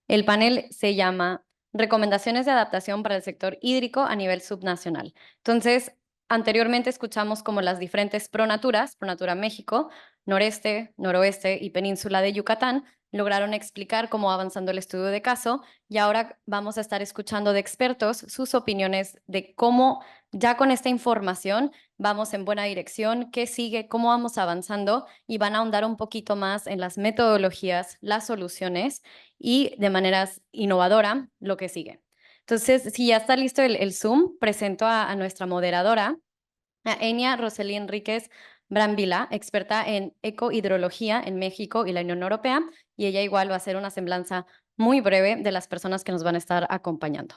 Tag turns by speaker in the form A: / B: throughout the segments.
A: El panel se llama Recomendaciones de adaptación para el sector hídrico a nivel subnacional. Entonces, anteriormente escuchamos como las diferentes pronaturas, Pronatura México, Noreste, Noroeste y Península de Yucatán, lograron explicar cómo avanzando el estudio de caso y ahora vamos a estar escuchando de expertos sus opiniones de cómo ya con esta información vamos en buena dirección, qué sigue, cómo vamos avanzando y van a ahondar un poquito más en las metodologías, las soluciones y de maneras innovadora lo que sigue. Entonces, si ya está listo el Zoom, presento a nuestra moderadora, a Enia Rosely Enríquez Brambila, experta en ecohidrología en México y la Unión Europea, y ella igual va a hacer una semblanza muy breve de las personas que nos van a estar acompañando.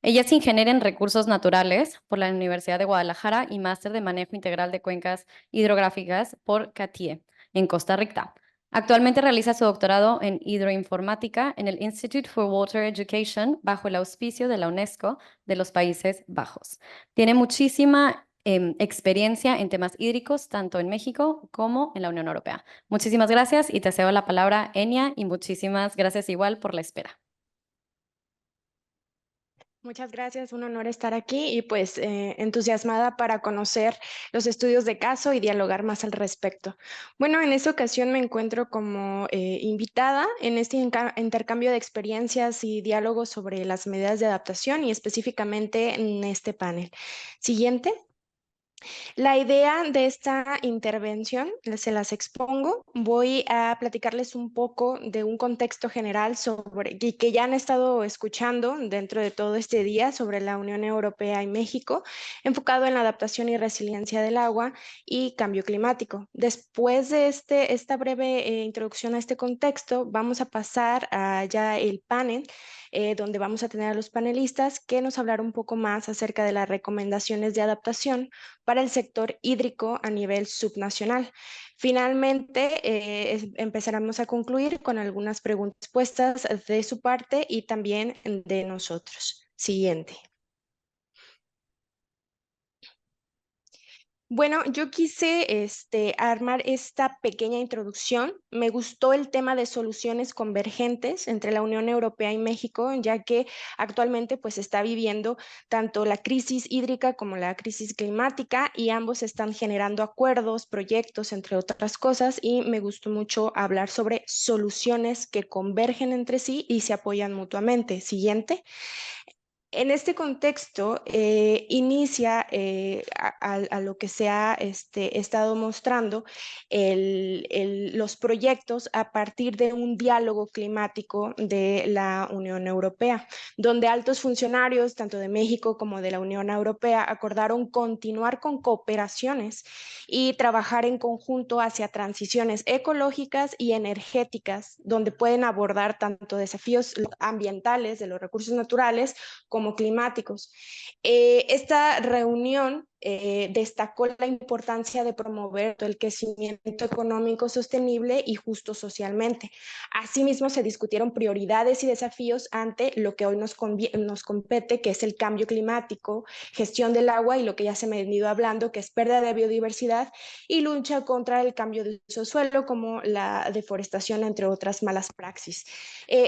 A: Ella es ingeniera en recursos naturales por la Universidad de Guadalajara y máster de manejo integral de cuencas hidrográficas por CATIE en Costa Rica. Actualmente realiza su doctorado en hidroinformática en el Institute for Water Education bajo el auspicio de la UNESCO de los Países Bajos. Tiene muchísima experiencia en temas hídricos, tanto en México como en la Unión Europea. Muchísimas gracias y te cedo la palabra, Enia, y muchísimas gracias igual por la espera.
B: Muchas gracias, un honor estar aquí y pues entusiasmada para conocer los estudios de caso y dialogar más al respecto. Bueno, en esta ocasión me encuentro como invitada en este intercambio de experiencias y diálogos sobre las medidas de adaptación y específicamente en este panel. Siguiente. La idea de esta intervención se las expongo. Voy a platicarles un poco de un contexto general sobre y que ya han estado escuchando dentro de todo este día sobre la Unión Europea y México, enfocado en la adaptación y resiliencia del agua y cambio climático. Después de esta breve introducción a este contexto, vamos a pasar a ya el panel donde vamos a tener a los panelistas que nos hablarán un poco más acerca de las recomendaciones de adaptación para el sector hídrico a nivel subnacional. Finalmente, empezaremos a concluir con algunas preguntas puestas de su parte y también de nosotros. Siguiente. Bueno, yo quise armar esta pequeña introducción. Me gustó el tema de soluciones convergentes entre la Unión Europea y México, ya que actualmente pues está viviendo tanto la crisis hídrica como la crisis climática y ambos están generando acuerdos, proyectos, entre otras cosas, y me gustó mucho hablar sobre soluciones que convergen entre sí y se apoyan mutuamente. Siguiente. En este contexto, inicia a lo que se ha estado mostrando los proyectos a partir de un diálogo climático de la Unión Europea, donde altos funcionarios, tanto de México como de la Unión Europea, acordaron continuar con cooperaciones y trabajar en conjunto hacia transiciones ecológicas y energéticas, donde pueden abordar tanto desafíos ambientales de los recursos naturales, como climáticos. Esta reunión destacó la importancia de promover el crecimiento económico sostenible y justo socialmente. Asimismo, se discutieron prioridades y desafíos ante lo que hoy nos compete, que es el cambio climático, gestión del agua y lo que ya se me ha venido hablando, que es pérdida de biodiversidad y lucha contra el cambio de uso suelo, como la deforestación, entre otras malas praxis.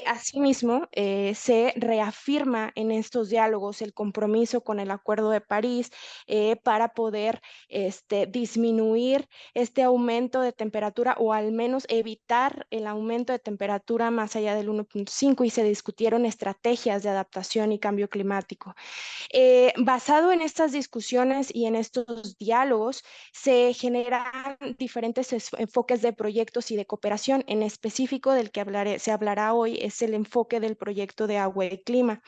B: Asimismo, se reafirma en estos diálogos el compromiso con el Acuerdo de París para poder disminuir este aumento de temperatura o al menos evitar el aumento de temperatura más allá del 1.5 y se discutieron estrategias de adaptación y cambio climático. Basado en estas discusiones y en estos diálogos, se generan diferentes enfoques de proyectos y de cooperación. En específico, del que se hablará hoy es el enfoque del proyecto de agua y clima,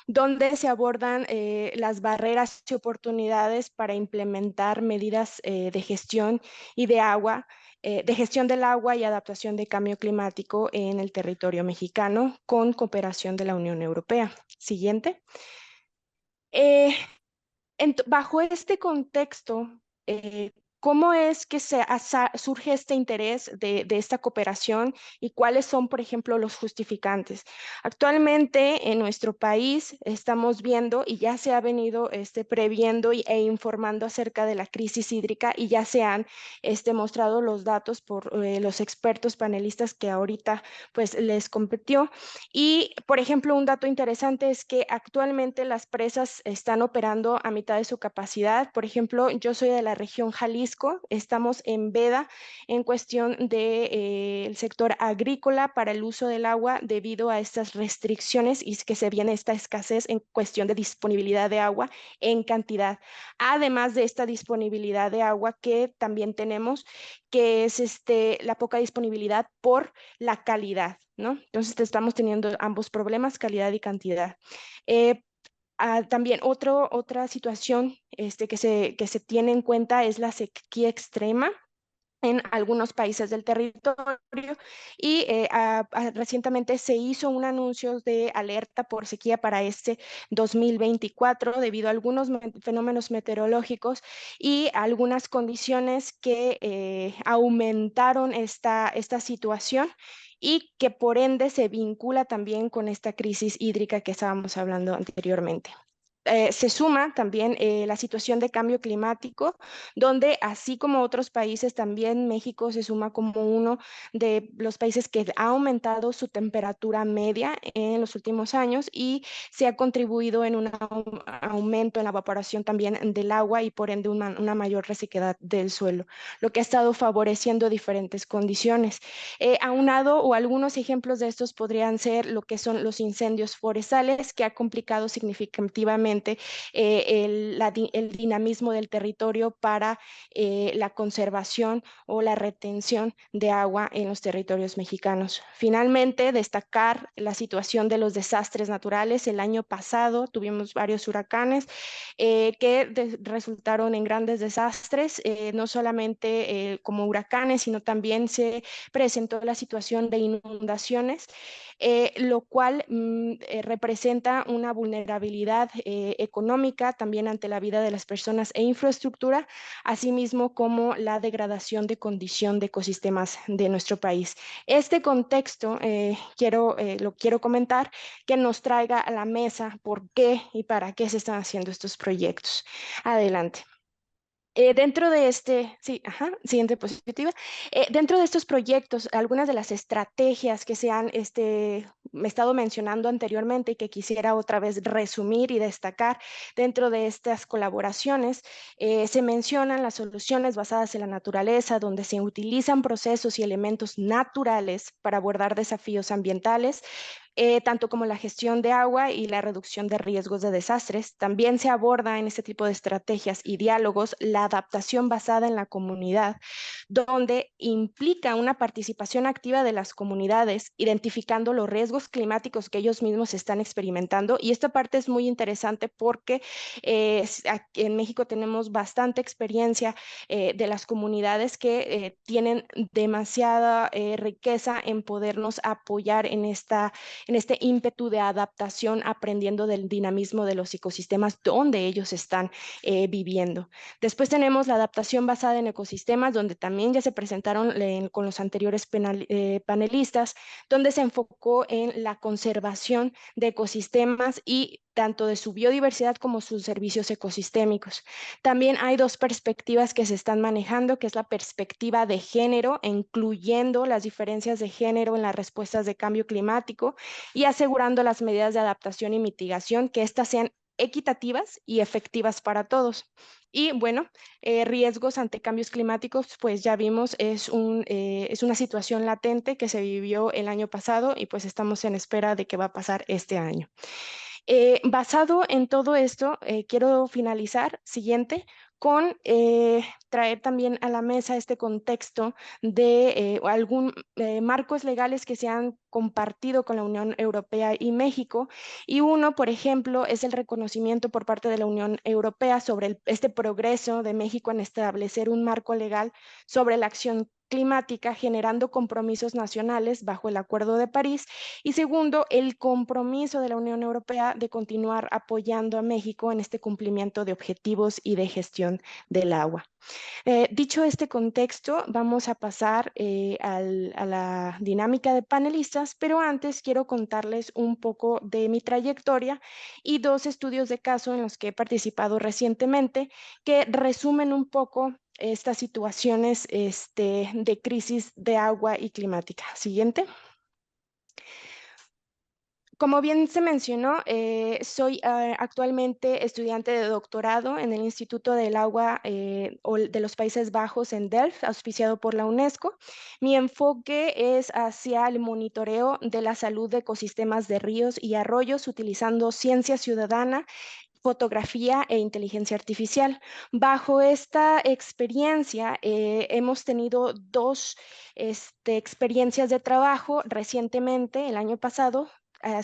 B: donde se abordan las barreras y oportunidades para implementar medidas de gestión y de agua, de gestión del agua y adaptación de cambio climático en el territorio mexicano con cooperación de la Unión Europea. Siguiente. Eh, bajo este contexto, ¿Cómo es que surge este interés de esta cooperación y cuáles son, por ejemplo, los justificantes? Actualmente en nuestro país estamos viendo y ya se ha venido previendo e informando acerca de la crisis hídrica y ya se han mostrado los datos por los expertos panelistas que ahorita pues les competió. Y, por ejemplo, un dato interesante es que actualmente las presas están operando a mitad de su capacidad. Por ejemplo, yo soy de la región Jalisco, estamos en veda en cuestión del sector agrícola para el uso del agua debido a estas restricciones y que se viene esta escasez en cuestión de disponibilidad de agua en cantidad. Además de esta disponibilidad de agua que también tenemos, que es la poca disponibilidad por la calidad, ¿no? Entonces estamos teniendo ambos problemas, calidad y cantidad. Eh, También otra situación que se tiene en cuenta es la sequía extrema en algunos países del territorio y recientemente se hizo un anuncio de alerta por sequía para este 2024 debido a algunos fenómenos meteorológicos y algunas condiciones que aumentaron esta situación y que por ende se vincula también con esta crisis hídrica que estábamos hablando anteriormente. Se suma también la situación de cambio climático, donde así como otros países, también México se suma como uno de los países que ha aumentado su temperatura media en los últimos años y se ha contribuido en un aumento en la evaporación también del agua y por ende una mayor resequedad del suelo, lo que ha estado favoreciendo diferentes condiciones. Aunado o algunos ejemplos de estos podrían ser lo que son los incendios forestales, que ha complicado significativamente el dinamismo del territorio para la conservación o la retención de agua en los territorios mexicanos. Finalmente, destacar la situación de los desastres naturales. El año pasado tuvimos varios huracanes que resultaron en grandes desastres, no solamente como huracanes, sino también se presentó la situación de inundaciones, lo cual representa una vulnerabilidad económica también ante la vida de las personas e infraestructura, asimismo como la degradación de condición de ecosistemas de nuestro país. Este contexto lo quiero comentar que nos traiga a la mesa por qué y para qué se están haciendo estos proyectos. Adelante. Dentro de sí, ajá, siguiente diapositiva. Dentro de estos proyectos, algunas de las estrategias que se han estado mencionando anteriormente y que quisiera otra vez resumir y destacar dentro de estas colaboraciones, se mencionan las soluciones basadas en la naturaleza, donde se utilizan procesos y elementos naturales para abordar desafíos ambientales, tanto como la gestión de agua y la reducción de riesgos de desastres. También se aborda en este tipo de estrategias y diálogos la adaptación basada en la comunidad, donde implica una participación activa de las comunidades, identificando los riesgos climáticos que ellos mismos están experimentando. Y esta parte es muy interesante porque aquí en México tenemos bastante experiencia de las comunidades que tienen demasiada riqueza en podernos apoyar en este ímpetu de adaptación, aprendiendo del dinamismo de los ecosistemas donde ellos están viviendo. Después tenemos la adaptación basada en ecosistemas, donde también ya se presentaron con los anteriores panelistas, donde se enfocó en la conservación de ecosistemas y tanto de su biodiversidad como sus servicios ecosistémicos. También hay dos perspectivas que se están manejando, que es la perspectiva de género, incluyendo las diferencias de género en las respuestas de cambio climático y asegurando las medidas de adaptación y mitigación, que éstas sean equitativas y efectivas para todos. Y bueno, riesgos ante cambios climáticos, pues ya vimos, es una situación latente que se vivió el año pasado y pues estamos en espera de qué va a pasar este año. Basado en todo esto, quiero finalizar, siguiente, con traer también a la mesa este contexto de algún marcos legales que se han compartido con la Unión Europea y México. Y uno, por ejemplo, es el reconocimiento por parte de la Unión Europea sobre este progreso de México en establecer un marco legal sobre la acción climática, generando compromisos nacionales bajo el Acuerdo de París. Y segundo, el compromiso de la Unión Europea de continuar apoyando a México en este cumplimiento de objetivos y de gestión del agua. Dicho este contexto, vamos a pasar a la dinámica de panelistas, pero antes quiero contarles un poco de mi trayectoria y dos estudios de caso en los que he participado recientemente que resumen un poco estas situaciones de crisis de agua y climática. Siguiente. Como bien se mencionó, soy actualmente estudiante de doctorado en el Instituto del Agua de los Países Bajos en Delft, auspiciado por la UNESCO. Mi enfoque es hacia el monitoreo de la salud de ecosistemas de ríos y arroyos utilizando ciencia ciudadana, fotografía e inteligencia artificial. Bajo esta experiencia, hemos tenido dos experiencias de trabajo recientemente, el año pasado.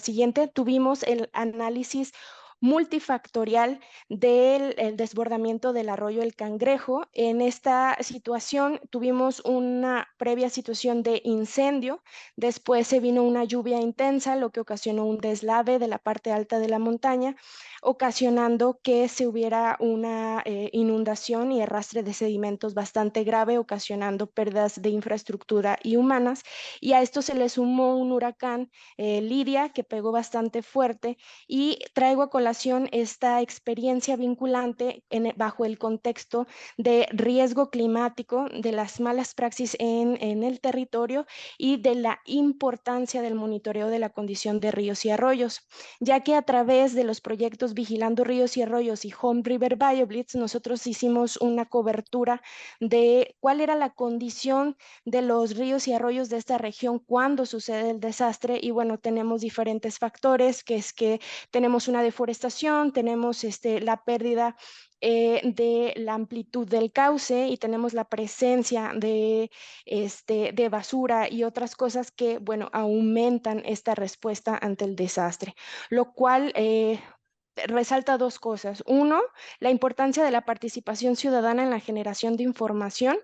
B: Siguiente, tuvimos el análisis multifactorial del el desbordamiento del arroyo El Cangrejo. En esta situación tuvimos una previa situación de incendio, después se vino una lluvia intensa, lo que ocasionó un deslave de la parte alta de la montaña, ocasionando que se hubiera una inundación y arrastre de sedimentos bastante grave, ocasionando pérdidas de infraestructura y humanas. Y a esto se le sumó un huracán, Lidia, que pegó bastante fuerte, y traigo a colación esta experiencia vinculante bajo el contexto de riesgo climático, de las malas praxis en el territorio y de la importancia del monitoreo de la condición de ríos y arroyos, ya que a través de los proyectos Vigilando Ríos y Arroyos y Home River BioBlitz, nosotros hicimos una cobertura de cuál era la condición de los ríos y arroyos de esta región cuando sucede el desastre. Y bueno, tenemos diferentes factores, que es que tenemos una deforestación, tenemos la pérdida de la amplitud del cauce y tenemos la presencia de basura y otras cosas que, bueno, aumentan esta respuesta ante el desastre, lo cual resalta dos cosas. Uno, la importancia de la participación ciudadana en la generación de información,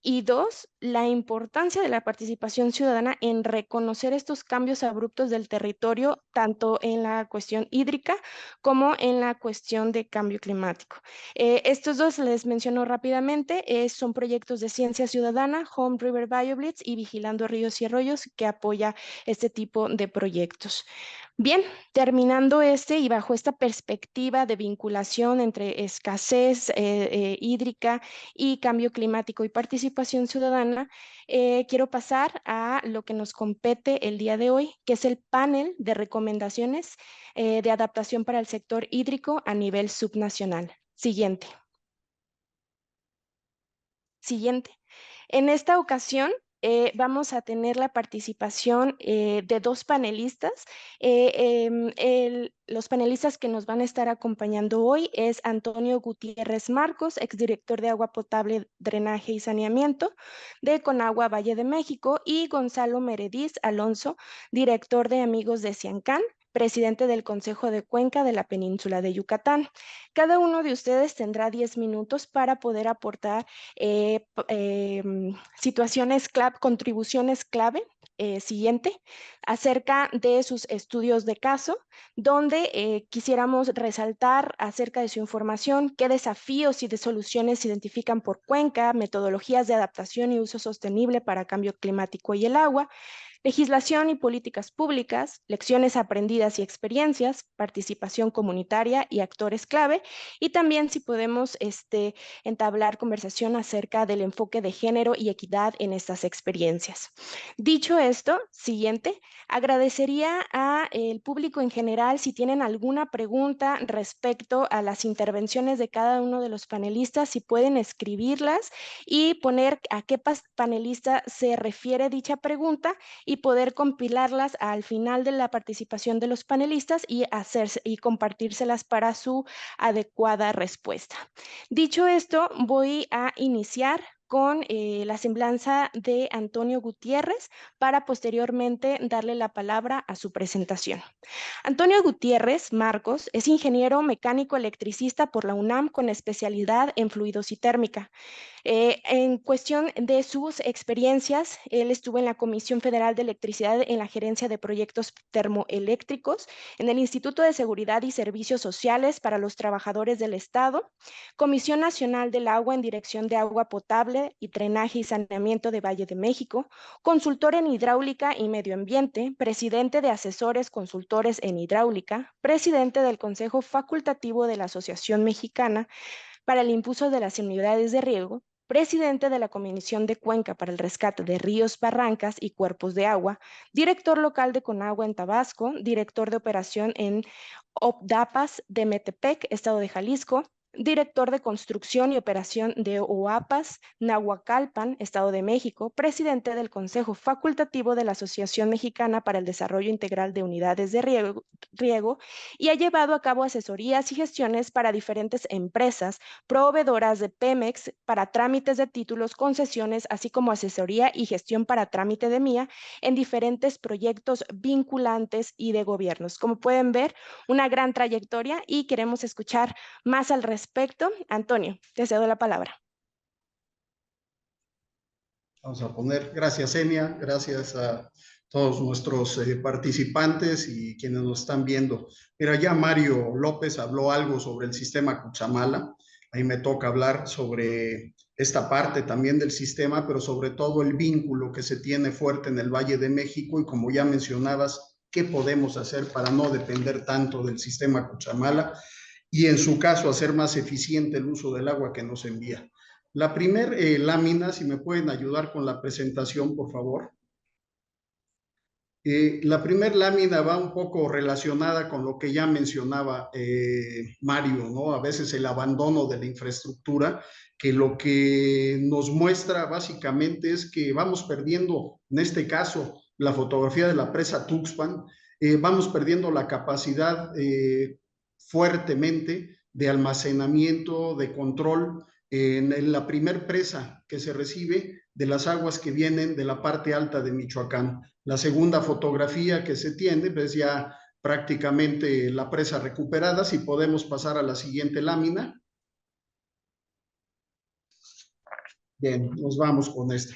B: y dos, la importancia de la participación ciudadana en reconocer estos cambios abruptos del territorio, tanto en la cuestión hídrica como en la cuestión de cambio climático. Estos dos les menciono rápidamente, son proyectos de ciencia ciudadana, Home River BioBlitz y Vigilando Ríos y Arroyos, que apoya este tipo de proyectos. Bien, terminando y bajo esta perspectiva de vinculación entre escasez hídrica y cambio climático y participación ciudadana, quiero pasar a lo que nos compete el día de hoy, que es el panel de recomendaciones de adaptación para el sector hídrico a nivel subnacional. Siguiente. Siguiente. En esta ocasión vamos a tener la participación de dos panelistas. Los panelistas que nos van a estar acompañando hoy es Antonio Gutiérrez Marcos, exdirector de Agua Potable, Drenaje y Saneamiento de Conagua Valle de México, y Gonzalo Merediz Alonso, director de Amigos de Ciancán, presidente del Consejo de Cuenca de la Península de Yucatán. Cada uno de ustedes tendrá 10 minutos para poder aportar situaciones clave, contribuciones clave, siguiente, acerca de sus estudios de caso, donde quisiéramos resaltar acerca de su información, qué desafíos y de soluciones se identifican por Cuenca, metodologías de adaptación y uso sostenible para cambio climático y el agua, legislación y políticas públicas, lecciones aprendidas y experiencias, participación comunitaria y actores clave, y también si podemos entablar conversación acerca del enfoque de género y equidad en estas experiencias. Dicho esto, siguiente, agradecería al público en general si tienen alguna pregunta respecto a las intervenciones de cada uno de los panelistas, si pueden escribirlas y poner a qué panelista se refiere dicha pregunta, y poder compilarlas al final de la participación de los panelistas y compartírselas para su adecuada respuesta. Dicho esto, voy a iniciar con la semblanza de Antonio Gutiérrez para posteriormente darle la palabra a su presentación. Antonio Gutiérrez Marcos es ingeniero mecánico electricista por la UNAM con especialidad en fluidos y térmica. En cuestión de sus experiencias, él estuvo en la Comisión Federal de Electricidad en la Gerencia de Proyectos Termoeléctricos, en el Instituto de Seguridad y Servicios Sociales para los Trabajadores del Estado, Comisión Nacional del Agua en Dirección de Agua Potable y Drenaje y Saneamiento de Valle de México, consultor en hidráulica y medio ambiente, presidente de asesores consultores en hidráulica, presidente del Consejo Facultativo de la Asociación Mexicana para el Impulso de las Unidades de Riego, presidente de la Comisión de Cuenca para el Rescate de Ríos, Barrancas y Cuerpos de Agua, director local de Conagua en Tabasco, director de operación en OPDAPAS de Metepec, Estado de Jalisco, director de construcción y operación de OAPAS, Nahuacalpan, Estado de México, presidente del Consejo Facultativo de la Asociación Mexicana para el Desarrollo Integral de Unidades de Riego y ha llevado a cabo asesorías y gestiones para diferentes empresas proveedoras de Pemex para trámites de títulos, concesiones, así como asesoría y gestión para trámite de MIA en diferentes proyectos vinculantes y de gobiernos. Como pueden ver, una gran trayectoria y queremos escuchar más al respecto. Antonio, te cedo la palabra.
C: Vamos a poner, gracias Enia, gracias a todos nuestros participantes y quienes nos están viendo. Mira, ya Mario López habló algo sobre el sistema Cuchamala. Ahí me toca hablar sobre esta parte también del sistema, pero sobre todo el vínculo que se tiene fuerte en el Valle de México y como ya mencionabas, qué podemos hacer para no depender tanto del sistema Cuchamala y en su caso hacer más eficiente el uso del agua que nos envía. La primer lámina, si me pueden ayudar con la presentación, por favor. La primer lámina va un poco relacionada con lo que ya mencionaba Mario, ¿no? A veces el abandono de la infraestructura, que lo que nos muestra básicamente es que vamos perdiendo, en este caso, la fotografía de la presa Tuxpan, vamos perdiendo la capacidad fuertemente de almacenamiento, de control en la primer presa que se recibe de las aguas que vienen de la parte alta de Michoacán. La segunda fotografía que se tiene es ya prácticamente la presa recuperada. Si podemos pasar a la siguiente lámina. Bien, nos vamos con esta.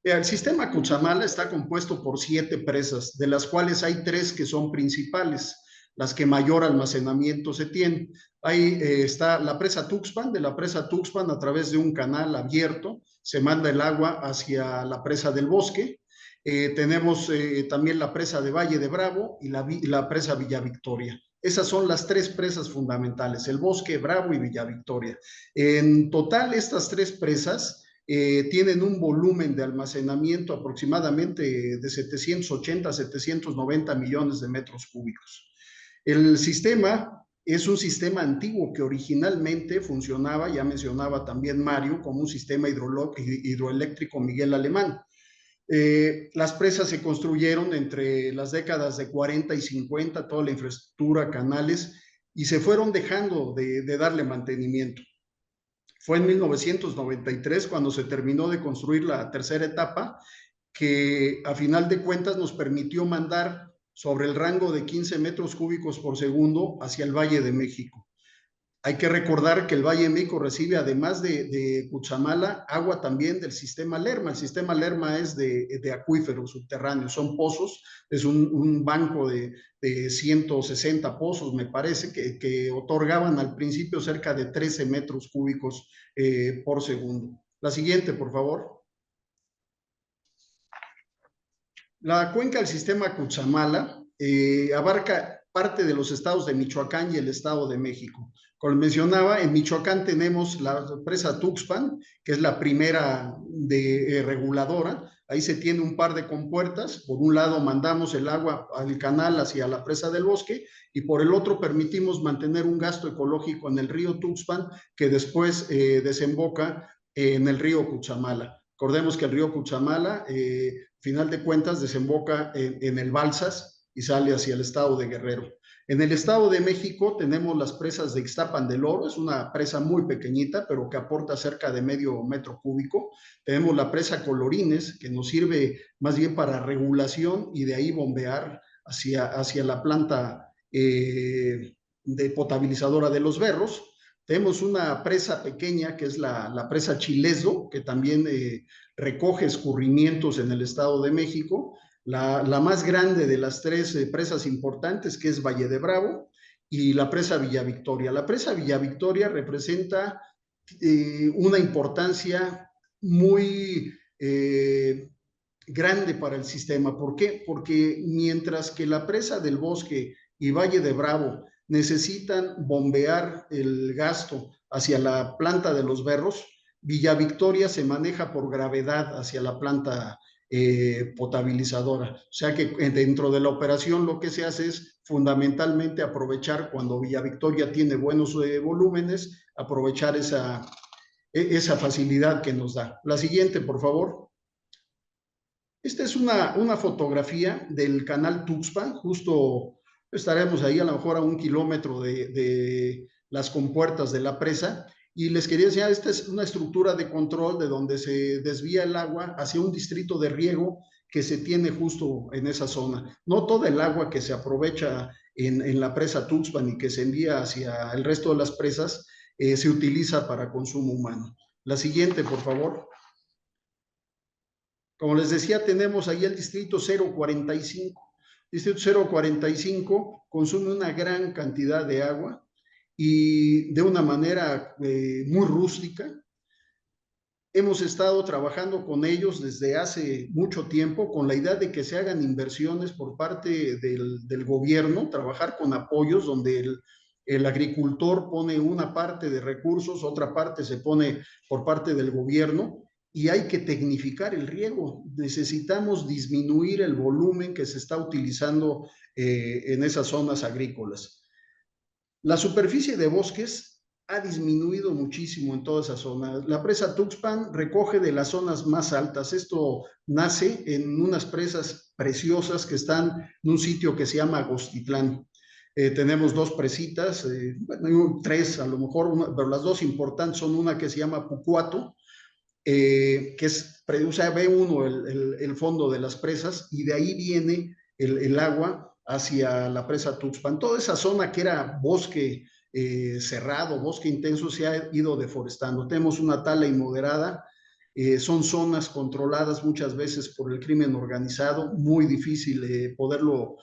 C: El sistema Cuchamala está compuesto por 7 presas, de las cuales hay 3 que son principales, las que mayor almacenamiento se tienen. Ahí está la presa Tuxpan. De la presa Tuxpan, a través de un canal abierto, se manda el agua hacia la presa del Bosque. Tenemos también la presa de Valle de Bravo y la presa Villa Victoria. Esas son las 3 presas fundamentales, el Bosque, Bravo y Villa Victoria. En total, estas 3 presas tienen un volumen de almacenamiento aproximadamente de 780 a 790 millones de metros cúbicos. El sistema es un sistema antiguo que originalmente funcionaba, ya mencionaba también Mario, como un sistema hidroeléctrico Miguel Alemán. Las presas se construyeron entre las décadas de 40 y 50, toda la infraestructura, canales, y se fueron dejando de darle mantenimiento. Fue en 1993 cuando se terminó de construir la tercera etapa, que a final de cuentas nos permitió mandar sobre el rango de 15 metros cúbicos por segundo hacia el Valle de México. Hay que recordar que el Valle de México recibe, además de Cuchamala, agua también del sistema Lerma. El sistema Lerma es de acuíferos subterráneos, son pozos, es un banco de 160 pozos, me parece, que otorgaban al principio cerca de 13 metros cúbicos por segundo. La siguiente, por favor. La cuenca del sistema Cuchamala abarca parte de los estados de Michoacán y el Estado de México. Como mencionaba, en Michoacán tenemos la presa Tuxpan, que es la primera reguladora. Ahí se tiene un par de compuertas. Por un lado mandamos el agua al canal hacia la presa del Bosque y por el otro permitimos mantener un gasto ecológico en el río Tuxpan que después desemboca en el río Cuchamala. Recordemos que el río Cuchamala, final de cuentas, desemboca en el Balsas y sale hacia el estado de Guerrero. En el Estado de México tenemos las presas de Ixtapan del Oro, es una presa muy pequeñita, pero que aporta cerca de medio metro cúbico. Tenemos la presa Colorines, que nos sirve más bien para regulación y de ahí bombear hacia la planta de potabilizadora de Los Berros. Tenemos una presa pequeña, que es la presa Chilesdo, que también recoge escurrimientos en el Estado de México. La más grande de las tres presas importantes, que es Valle de Bravo, y la presa Villa Victoria. La presa Villa Victoria representa una importancia muy grande para el sistema. ¿Por qué? Porque mientras que la presa del Bosque y Valle de Bravo necesitan bombear el gasto hacia la planta de Los Berros, Villa Victoria se maneja por gravedad hacia la planta potabilizadora. O sea que dentro de la operación lo que se hace es fundamentalmente aprovechar cuando Villa Victoria tiene buenos volúmenes, aprovechar esa facilidad que nos da. La siguiente, por favor. Esta es una fotografía del canal Tuxpan, justo estaremos ahí a lo mejor a 1 kilómetro de las compuertas de la presa. Y les quería enseñar, esta es una estructura de control de donde se desvía el agua hacia un distrito de riego que se tiene justo en esa zona. No toda el agua que se aprovecha en la presa Tuxpan y que se envía hacia el resto de las presas se utiliza para consumo humano. La siguiente, por favor. Como les decía, tenemos ahí el distrito 045. Distrito 045 consume una gran cantidad de agua y de una manera muy rústica. Hemos estado trabajando con ellos desde hace mucho tiempo con la idea de que se hagan inversiones por parte del gobierno, trabajar con apoyos donde el agricultor pone una parte de recursos, otra parte se pone por parte del gobierno y hay que tecnificar el riego. Necesitamos disminuir el volumen que se está utilizando en esas zonas agrícolas. La superficie de bosques ha disminuido muchísimo en toda esa zona. La presa Tuxpan recoge de las zonas más altas. Esto nace en unas presas preciosas que están en un sitio que se llama Agostitlán. Tenemos dos presitas, bueno, tres a lo mejor, pero las dos importantes son una que se llama Pucuato, que es, o sea, ve uno el fondo de las presas y de ahí viene el agua hacia la presa Tuxpan. Toda esa zona que era bosque cerrado, bosque intenso, se ha ido deforestando. Tenemos una tala inmoderada, son zonas controladas muchas veces por el crimen organizado, muy difícil poderlo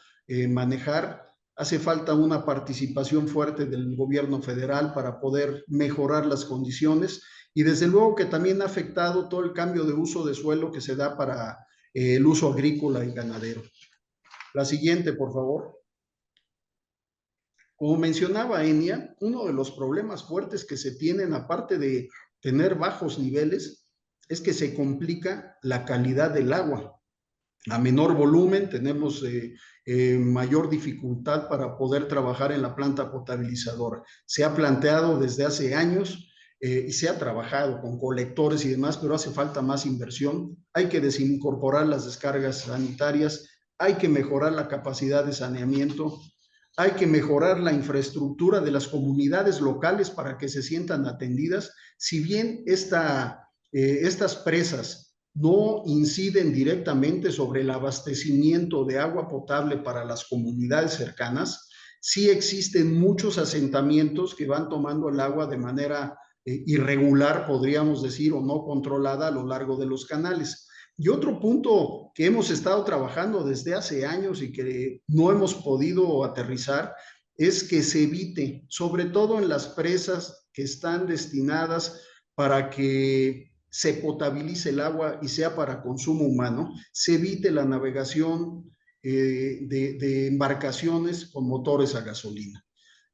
C: manejar. Hace falta una participación fuerte del gobierno federal para poder mejorar las condiciones y desde luego que también ha afectado todo el cambio de uso de suelo que se da para el uso agrícola y ganadero. La siguiente, por favor. Como mencionaba Enia, uno de los problemas fuertes que se tienen, aparte de tener bajos niveles, es que se complica la calidad del agua. A menor volumen tenemos mayor dificultad para poder trabajar en la planta potabilizadora. Se ha planteado desde hace años y se ha trabajado con colectores y demás, pero hace falta más inversión. Hay que desincorporar las descargas sanitarias, hay que mejorar la capacidad de saneamiento, hay que mejorar la infraestructura de las comunidades locales para que se sientan atendidas. Si bien estas presas no inciden directamente sobre el abastecimiento de agua potable para las comunidades cercanas, sí existen muchos asentamientos que van tomando el agua de manera irregular, podríamos decir, o no controlada a lo largo de los canales. Y otro punto que hemos estado trabajando desde hace años y que no hemos podido aterrizar es que se evite, sobre todo en las presas que están destinadas para que se potabilice el agua y sea para consumo humano, se evite la navegación de embarcaciones con motores a gasolina.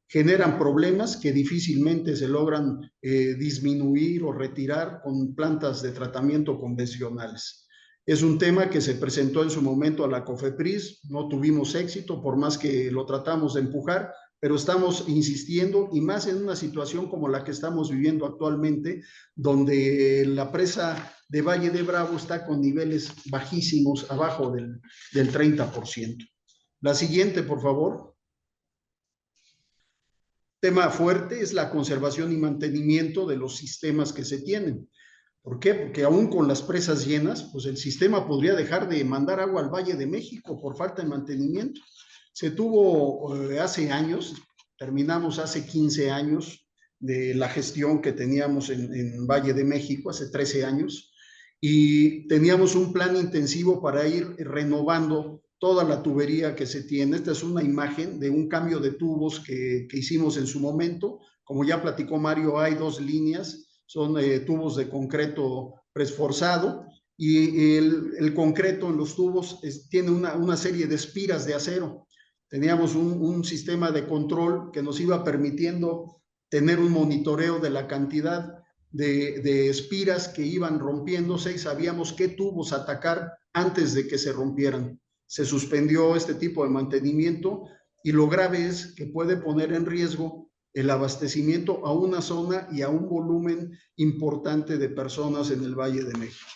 C: Generan problemas que difícilmente se logran disminuir o retirar con plantas de tratamiento convencionales. Es un tema que se presentó en su momento a la COFEPRIS, no tuvimos éxito por más que lo tratamos de empujar, pero estamos insistiendo y más en una situación como la que estamos viviendo actualmente, donde la presa de Valle de Bravo está con niveles bajísimos, abajo del 30%. La siguiente, por favor. Tema fuerte es la conservación y mantenimiento de los sistemas que se tienen. ¿Por qué? Porque aún con las presas llenas, pues el sistema podría dejar de mandar agua al Valle de México por falta de mantenimiento. Se tuvo hace años, terminamos hace 15 años de la gestión que teníamos en Valle de México, hace 13 años, y teníamos un plan intensivo para ir renovando toda la tubería que se tiene. Esta es una imagen de un cambio de tubos que hicimos en su momento. Como ya platicó Mario, hay dos líneas, son tubos de concreto presforzado, y el concreto en los tubos tiene una serie de espiras de acero. Teníamos un sistema de control que nos iba permitiendo tener un monitoreo de la cantidad de espiras que iban rompiéndose y sabíamos qué tubos atacar antes de que se rompieran. Se suspendió este tipo de mantenimiento y lo grave es que puede poner en riesgo el abastecimiento a una zona y a un volumen importante de personas en el Valle de México.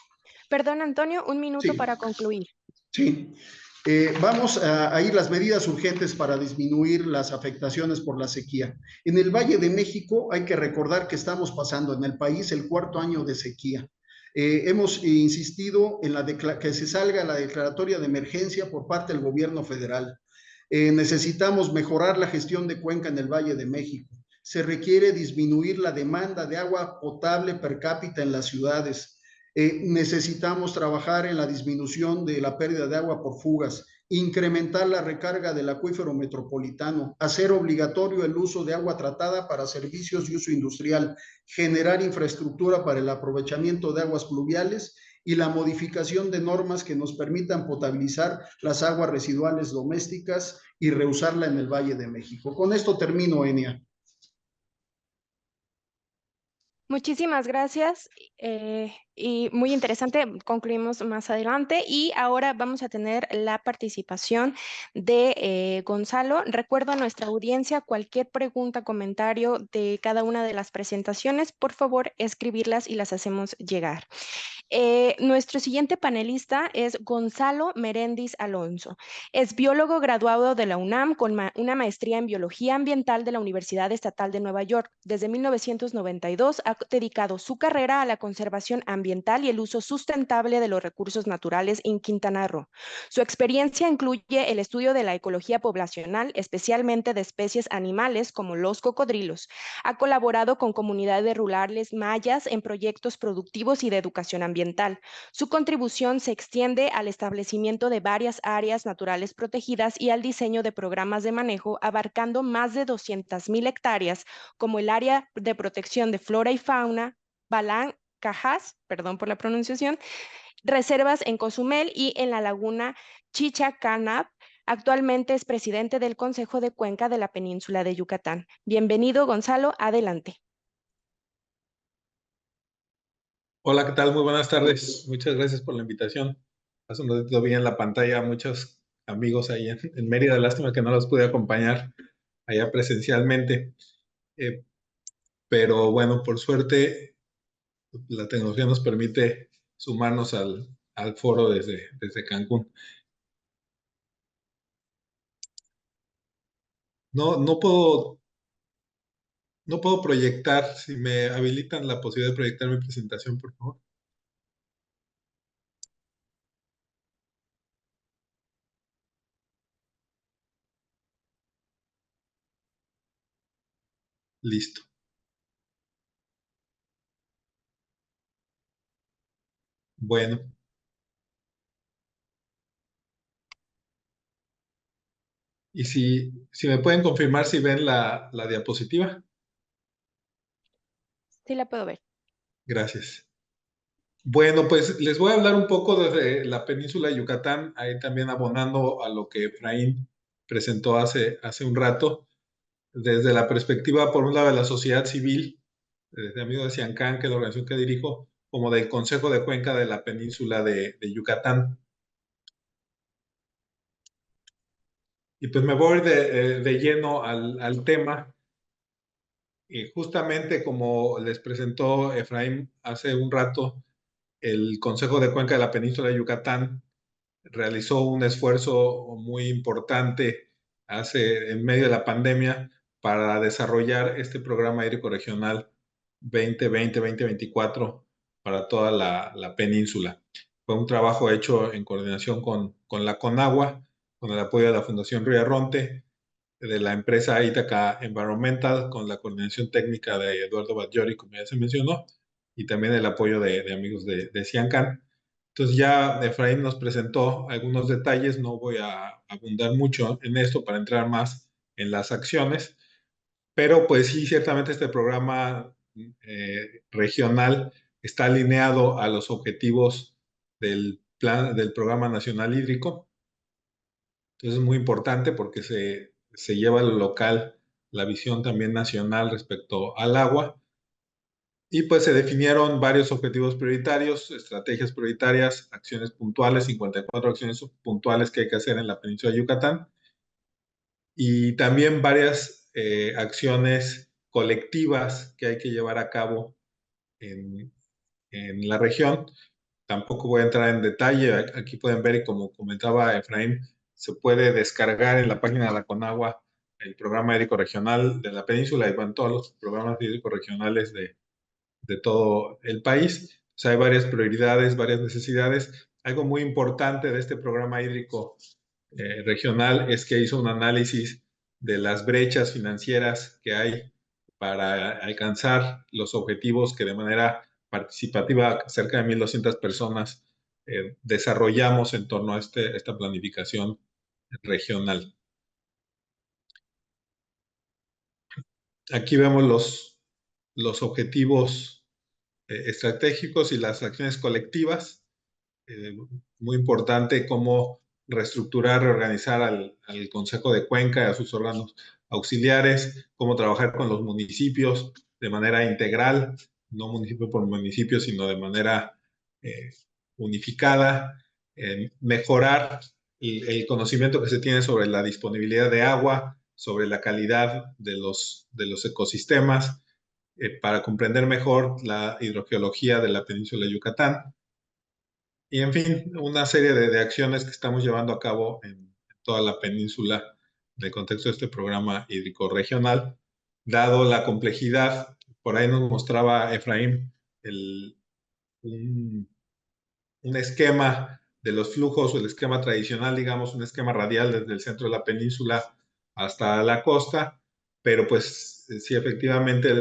B: Perdón, Antonio, un minuto
C: Sí,
B: para concluir.
C: sí. Vamos a ir las medidas urgentes para disminuir las afectaciones por la sequía. En el Valle de México hay que recordar que estamos pasando en el país el cuarto año de sequía. Hemos insistido en que se salga la declaratoria de emergencia por parte del gobierno federal. Necesitamos mejorar la gestión de cuenca en el Valle de México. Se requiere disminuir la demanda de agua potable per cápita en las ciudades. Necesitamos trabajar en la disminución de la pérdida de agua por fugas, incrementar la recarga del acuífero metropolitano, hacer obligatorio el uso de agua tratada para servicios y uso industrial, generar infraestructura para el aprovechamiento de aguas pluviales y la modificación de normas que nos permitan potabilizar las aguas residuales domésticas y reusarla en el Valle de México. Con esto termino, Enia.
B: Muchísimas gracias y muy interesante. Concluimos más adelante y ahora vamos a tener la participación de Gonzalo. Recuerdo a nuestra audiencia cualquier pregunta, comentario de cada una de las presentaciones, por favor escribirlas y las hacemos llegar. Nuestro siguiente panelista es Gonzalo Meréndiz Alonso. Es biólogo graduado de la UNAM con una maestría en biología ambiental de la Universidad Estatal de Nueva York. Desde 1992 ha dedicado su carrera a la conservación ambiental y el uso sustentable de los recursos naturales en Quintana Roo. Su experiencia incluye el estudio de la ecología poblacional, especialmente de especies animales como los cocodrilos. Ha colaborado con comunidades rurales mayas en proyectos productivos y de educación ambiental. Su contribución se extiende al establecimiento de varias áreas naturales protegidas y al diseño de programas de manejo abarcando más de 200,000 hectáreas, como el área de protección de flora y fauna, Balán Cajas, perdón por la pronunciación, reservas en Cozumel y en la laguna Chichacanab. Actualmente es presidente del Consejo de Cuenca de la Península de Yucatán. Bienvenido, Gonzalo, adelante.
D: Hola, ¿qué tal? Muy buenas tardes. Muchas gracias por la invitación. Hace un ratito vi en la pantalla a muchos amigos ahí en Mérida. Lástima que no los pude acompañar allá presencialmente. Pero bueno, por suerte, la tecnología nos permite sumarnos al foro desde Cancún. No puedo proyectar. Si me habilitan la posibilidad de proyectar mi presentación, por favor. Listo. Bueno. Y si me pueden confirmar si ven la diapositiva.
B: Sí, la puedo ver.
D: Gracias. Bueno, pues les voy a hablar un poco desde la península de Yucatán, ahí también abonando a lo que Efraín presentó hace un rato, desde la perspectiva, por un lado, de la sociedad civil, desde Amigo de Ciancán, que es la organización que dirijo, como del Consejo de Cuenca de la península de Yucatán. Y pues me voy de lleno al tema. Y justamente como les presentó Efraín hace un rato, el Consejo de Cuenca de la Península de Yucatán realizó un esfuerzo muy importante en medio de la pandemia para desarrollar este programa hídrico regional 2020-2024 para toda la península. Fue un trabajo hecho en coordinación con la Conagua, con el apoyo de la Fundación Río Arronte, de la empresa Ítaca Environmental, con la coordinación técnica de Eduardo Batllori, como ya se mencionó, y también el apoyo de amigos de Ciancan. Entonces ya Efraín nos presentó algunos detalles, no voy a abundar mucho en esto para entrar más en las acciones, pero pues sí, ciertamente este programa regional está alineado a los objetivos del Programa Nacional Hídrico. Entonces es muy importante porque se lleva a lo local la visión también nacional respecto al agua. Y pues se definieron varios objetivos prioritarios, estrategias prioritarias, acciones puntuales, 54 acciones puntuales que hay que hacer en la península de Yucatán, y también varias acciones colectivas que hay que llevar a cabo en la región. Tampoco voy a entrar en detalle, aquí pueden ver, y como comentaba Efraín, se puede descargar en la página de la Conagua el programa hídrico regional de la península, y van todos los programas hídricos regionales de todo el país. O sea, hay varias prioridades, varias necesidades. Algo muy importante de este programa hídrico regional es que hizo un análisis de las brechas financieras que hay para alcanzar los objetivos que de manera participativa cerca de 1,200 personas desarrollamos en torno a esta planificación regional. Aquí vemos los objetivos estratégicos y las acciones colectivas. Muy importante cómo reestructurar, reorganizar al Consejo de Cuenca y a sus órganos auxiliares, cómo trabajar con los municipios de manera integral, no municipio por municipio, sino de manera unificada, mejorar el conocimiento que se tiene sobre la disponibilidad de agua, sobre la calidad de los ecosistemas, para comprender mejor la hidrogeología de la península de Yucatán. Y en fin, una serie de acciones que estamos llevando a cabo en toda la península en el contexto de este programa hídrico regional, dado la complejidad. Por ahí nos mostraba Efraín un esquema de los flujos, o el esquema tradicional, digamos, un esquema radial desde el centro de la península hasta la costa, pero pues sí, efectivamente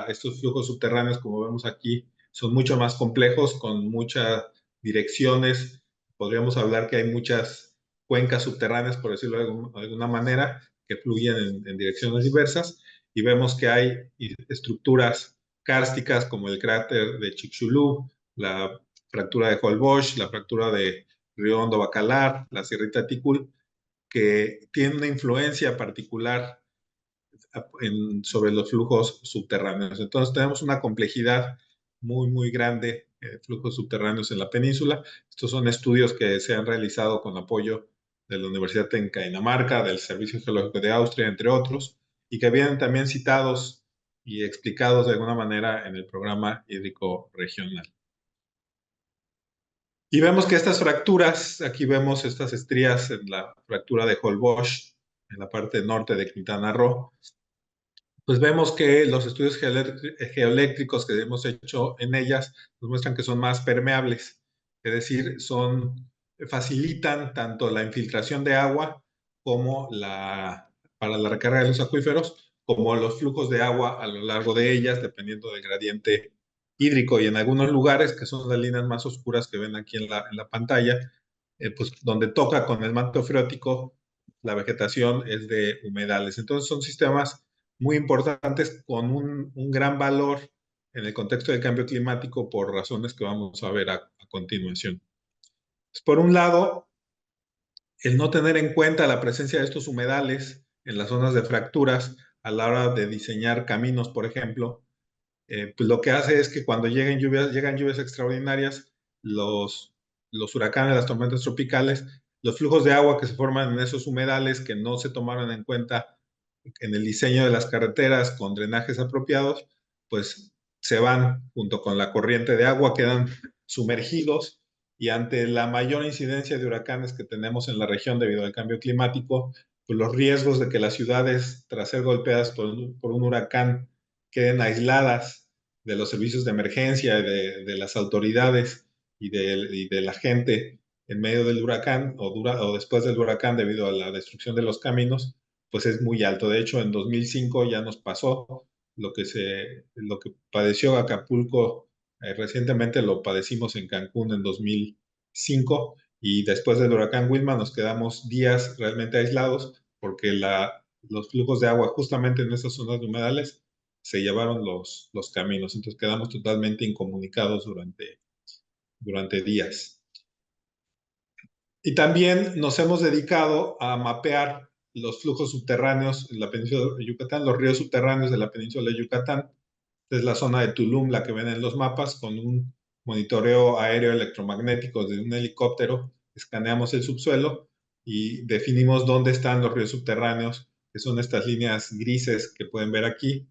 D: estos flujos subterráneos, como vemos aquí, son mucho más complejos, con muchas direcciones. Podríamos hablar que hay muchas cuencas subterráneas, por decirlo de alguna manera, que fluyen en direcciones diversas, y vemos que hay estructuras kársticas como el cráter de Chicxulub, la fractura de Holbox, la fractura de Río Hondo Bacalar, la Sierrita Ticul, que tienen una influencia particular sobre los flujos subterráneos. Entonces tenemos una complejidad muy, muy grande de flujos subterráneos en la península. Estos son estudios que se han realizado con apoyo de la Universidad Técnica de Dinamarca, del Servicio Geológico de Austria, entre otros, y que vienen también citados y explicados de alguna manera en el programa hídrico regional. Y vemos que estas fracturas, aquí vemos estas estrías en la fractura de Holbox, en la parte norte de Quintana Roo, pues vemos que los estudios geoeléctricos que hemos hecho en ellas nos muestran que son más permeables, es decir, facilitan tanto la infiltración de agua como para la recarga de los acuíferos, como los flujos de agua a lo largo de ellas, dependiendo del gradiente hídrico. Y en algunos lugares, que son las líneas más oscuras que ven aquí en la pantalla, pues donde toca con el manto freático, la vegetación es de humedales. Entonces son sistemas muy importantes con un gran valor en el contexto del cambio climático, por razones que vamos a ver a continuación. Pues por un lado, el no tener en cuenta la presencia de estos humedales en las zonas de fracturas a la hora de diseñar caminos, por ejemplo, pues lo que hace es que cuando llegan lluvias extraordinarias, los huracanes, las tormentas tropicales, los flujos de agua que se forman en esos humedales que no se tomaron en cuenta en el diseño de las carreteras con drenajes apropiados, pues se van junto con la corriente de agua, quedan sumergidos y ante la mayor incidencia de huracanes que tenemos en la región debido al cambio climático, pues los riesgos de que las ciudades, tras ser golpeadas por un huracán, queden aisladas de los servicios de emergencia, de las autoridades y de la gente en medio del huracán o después del huracán debido a la destrucción de los caminos, pues es muy alto. De hecho, en 2005 ya nos pasó lo que padeció Acapulco. Recientemente lo padecimos en Cancún en 2005 y después del huracán Wilma nos quedamos días realmente aislados porque los flujos de agua justamente en esas zonas de humedales se llevaron los caminos, entonces quedamos totalmente incomunicados durante días. Y también nos hemos dedicado a mapear los flujos subterráneos en la península de Yucatán, los ríos subterráneos de la península de Yucatán. Esta es la zona de Tulum, la que ven en los mapas, con un monitoreo aéreo electromagnético de un helicóptero. Escaneamos el subsuelo y definimos dónde están los ríos subterráneos, que son estas líneas grises que pueden ver aquí,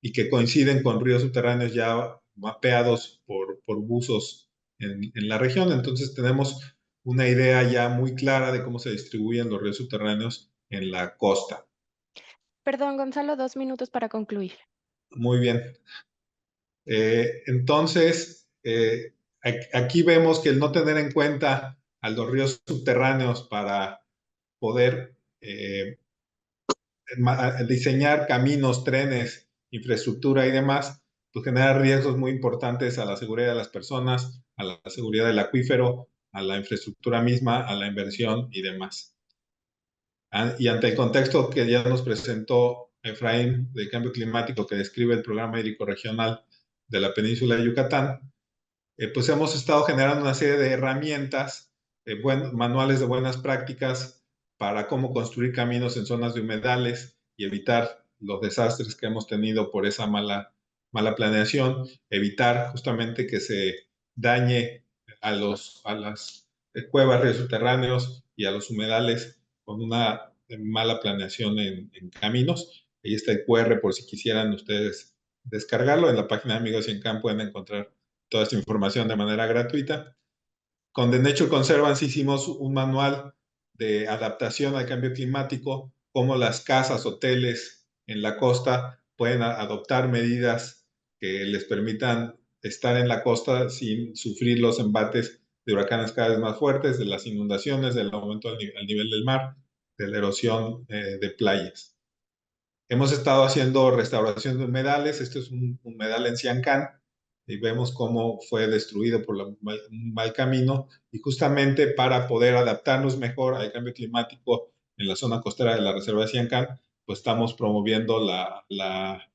D: y que coinciden con ríos subterráneos ya mapeados por buzos en la región. Entonces tenemos una idea ya muy clara de cómo se distribuyen los ríos subterráneos en la costa.
B: Perdón, Gonzalo, 2 minutos para concluir.
D: Muy bien. Entonces, aquí vemos que el no tener en cuenta a los ríos subterráneos para poder diseñar caminos, trenes, infraestructura y demás, pues genera riesgos muy importantes a la seguridad de las personas, a la seguridad del acuífero, a la infraestructura misma, a la inversión y demás. Y ante el contexto que ya nos presentó Efraín del cambio climático que describe el programa hídrico regional de la península de Yucatán, pues hemos estado generando una serie de herramientas, manuales de buenas prácticas para cómo construir caminos en zonas de humedales y evitar los desastres que hemos tenido por esa mala planeación, evitar justamente que se dañe a las cuevas, ríos subterráneos y a los humedales con una mala planeación en caminos. Ahí está el QR por si quisieran ustedes descargarlo. En la página de Amigos en Campo pueden encontrar toda esta información de manera gratuita. Con The Nature Conservancy hicimos un manual de adaptación al cambio climático, cómo las casas, hoteles en la costa pueden adoptar medidas que les permitan estar en la costa sin sufrir los embates de huracanes cada vez más fuertes, de las inundaciones, del aumento al nivel del mar, de la erosión de playas. Hemos estado haciendo restauración de humedales. Este es un humedal en Siancán y vemos cómo fue destruido por un mal camino, y justamente para poder adaptarnos mejor al cambio climático en la zona costera de la reserva de Siancán, pues estamos promoviendo la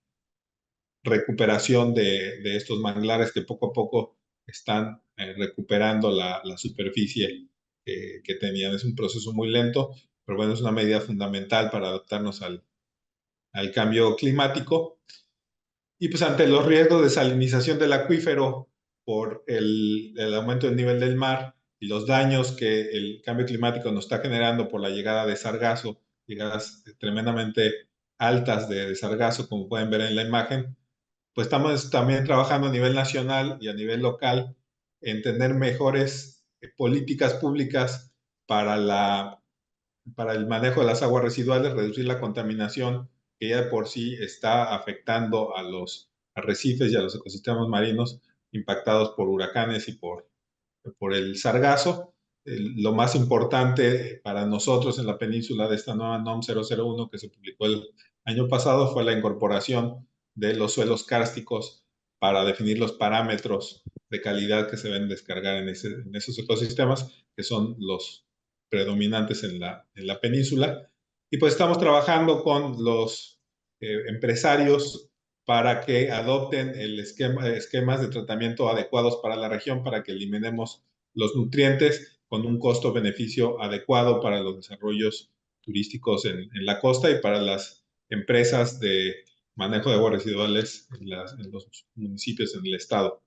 D: recuperación de estos manglares que poco a poco están recuperando la superficie que tenían. Es un proceso muy lento, pero bueno, es una medida fundamental para adaptarnos al cambio climático. Y pues ante los riesgos de salinización del acuífero por el aumento del nivel del mar y los daños que el cambio climático nos está generando por la llegada de sargazo, llegadas tremendamente altas de sargazo, como pueden ver en la imagen, pues estamos también trabajando a nivel nacional y a nivel local en tener mejores políticas públicas para el manejo de las aguas residuales, reducir la contaminación que ya de por sí está afectando a los arrecifes y a los ecosistemas marinos impactados por huracanes y por el sargazo. Lo más importante para nosotros en la península de esta nueva NOM 001 que se publicó el año pasado fue la incorporación de los suelos kársticos para definir los parámetros de calidad que se deben descargar en esos ecosistemas, que son los predominantes en la península. Y pues estamos trabajando con los empresarios para que adopten esquemas de tratamiento adecuados para la región, para que eliminemos los nutrientes con un costo-beneficio adecuado para los desarrollos turísticos en la costa y para las empresas de manejo de aguas residuales en los municipios en el estado.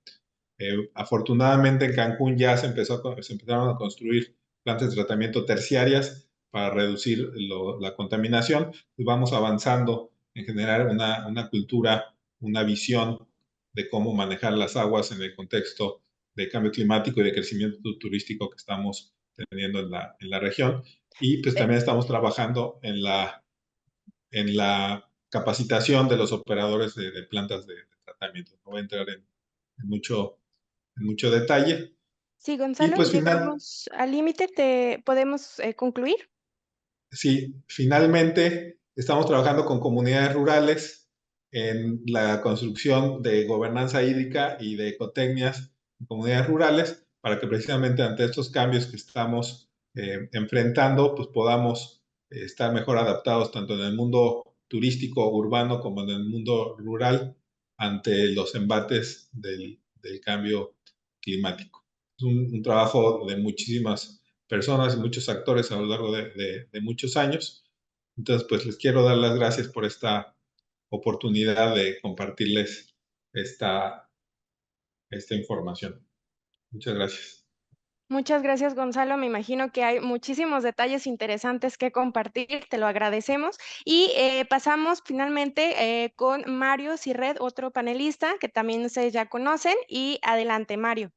D: Afortunadamente en Cancún ya se empezaron a construir plantas de tratamiento terciarias para reducir la contaminación, y vamos avanzando en generar una cultura, una visión de cómo manejar las aguas en el contexto de cambio climático y de crecimiento turístico que estamos teniendo en la región. Y pues también estamos trabajando en la capacitación de los operadores de plantas de tratamiento. No voy a entrar en mucho detalle.
B: Sí,
D: Y
B: Gonzalo,
D: pues
B: llegamos al límite, ¿podemos concluir?
D: sí, finalmente estamos trabajando con comunidades rurales en la construcción de gobernanza hídrica y de ecotecnias en comunidades rurales para que precisamente ante estos cambios que estamos enfrentando, pues podamos estar mejor adaptados tanto en el mundo turístico urbano como en el mundo rural ante los embates del cambio climático. Es un trabajo de muchísimas personas y muchos actores a lo largo de muchos años. Entonces, pues les quiero dar las gracias por esta oportunidad de compartirles esta información. Muchas gracias.
B: Muchas gracias, Gonzalo. Me imagino que hay muchísimos detalles interesantes que compartir, te lo agradecemos. Y pasamos finalmente con Mario Sirret, otro panelista que también ustedes ya conocen. Y adelante, Mario.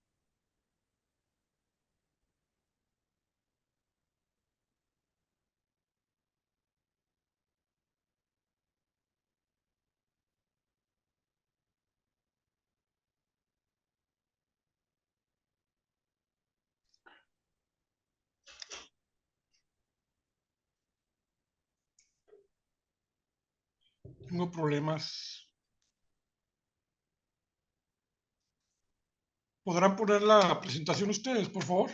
E: Tengo problemas. ¿Podrán poner la presentación ustedes, por favor?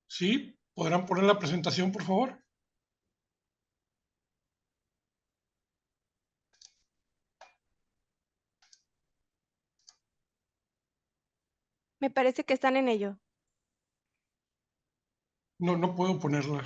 E: ¿Sí? ¿Podrán poner la presentación, por favor?
B: Me parece que están en ello.
E: No, no puedo ponerla.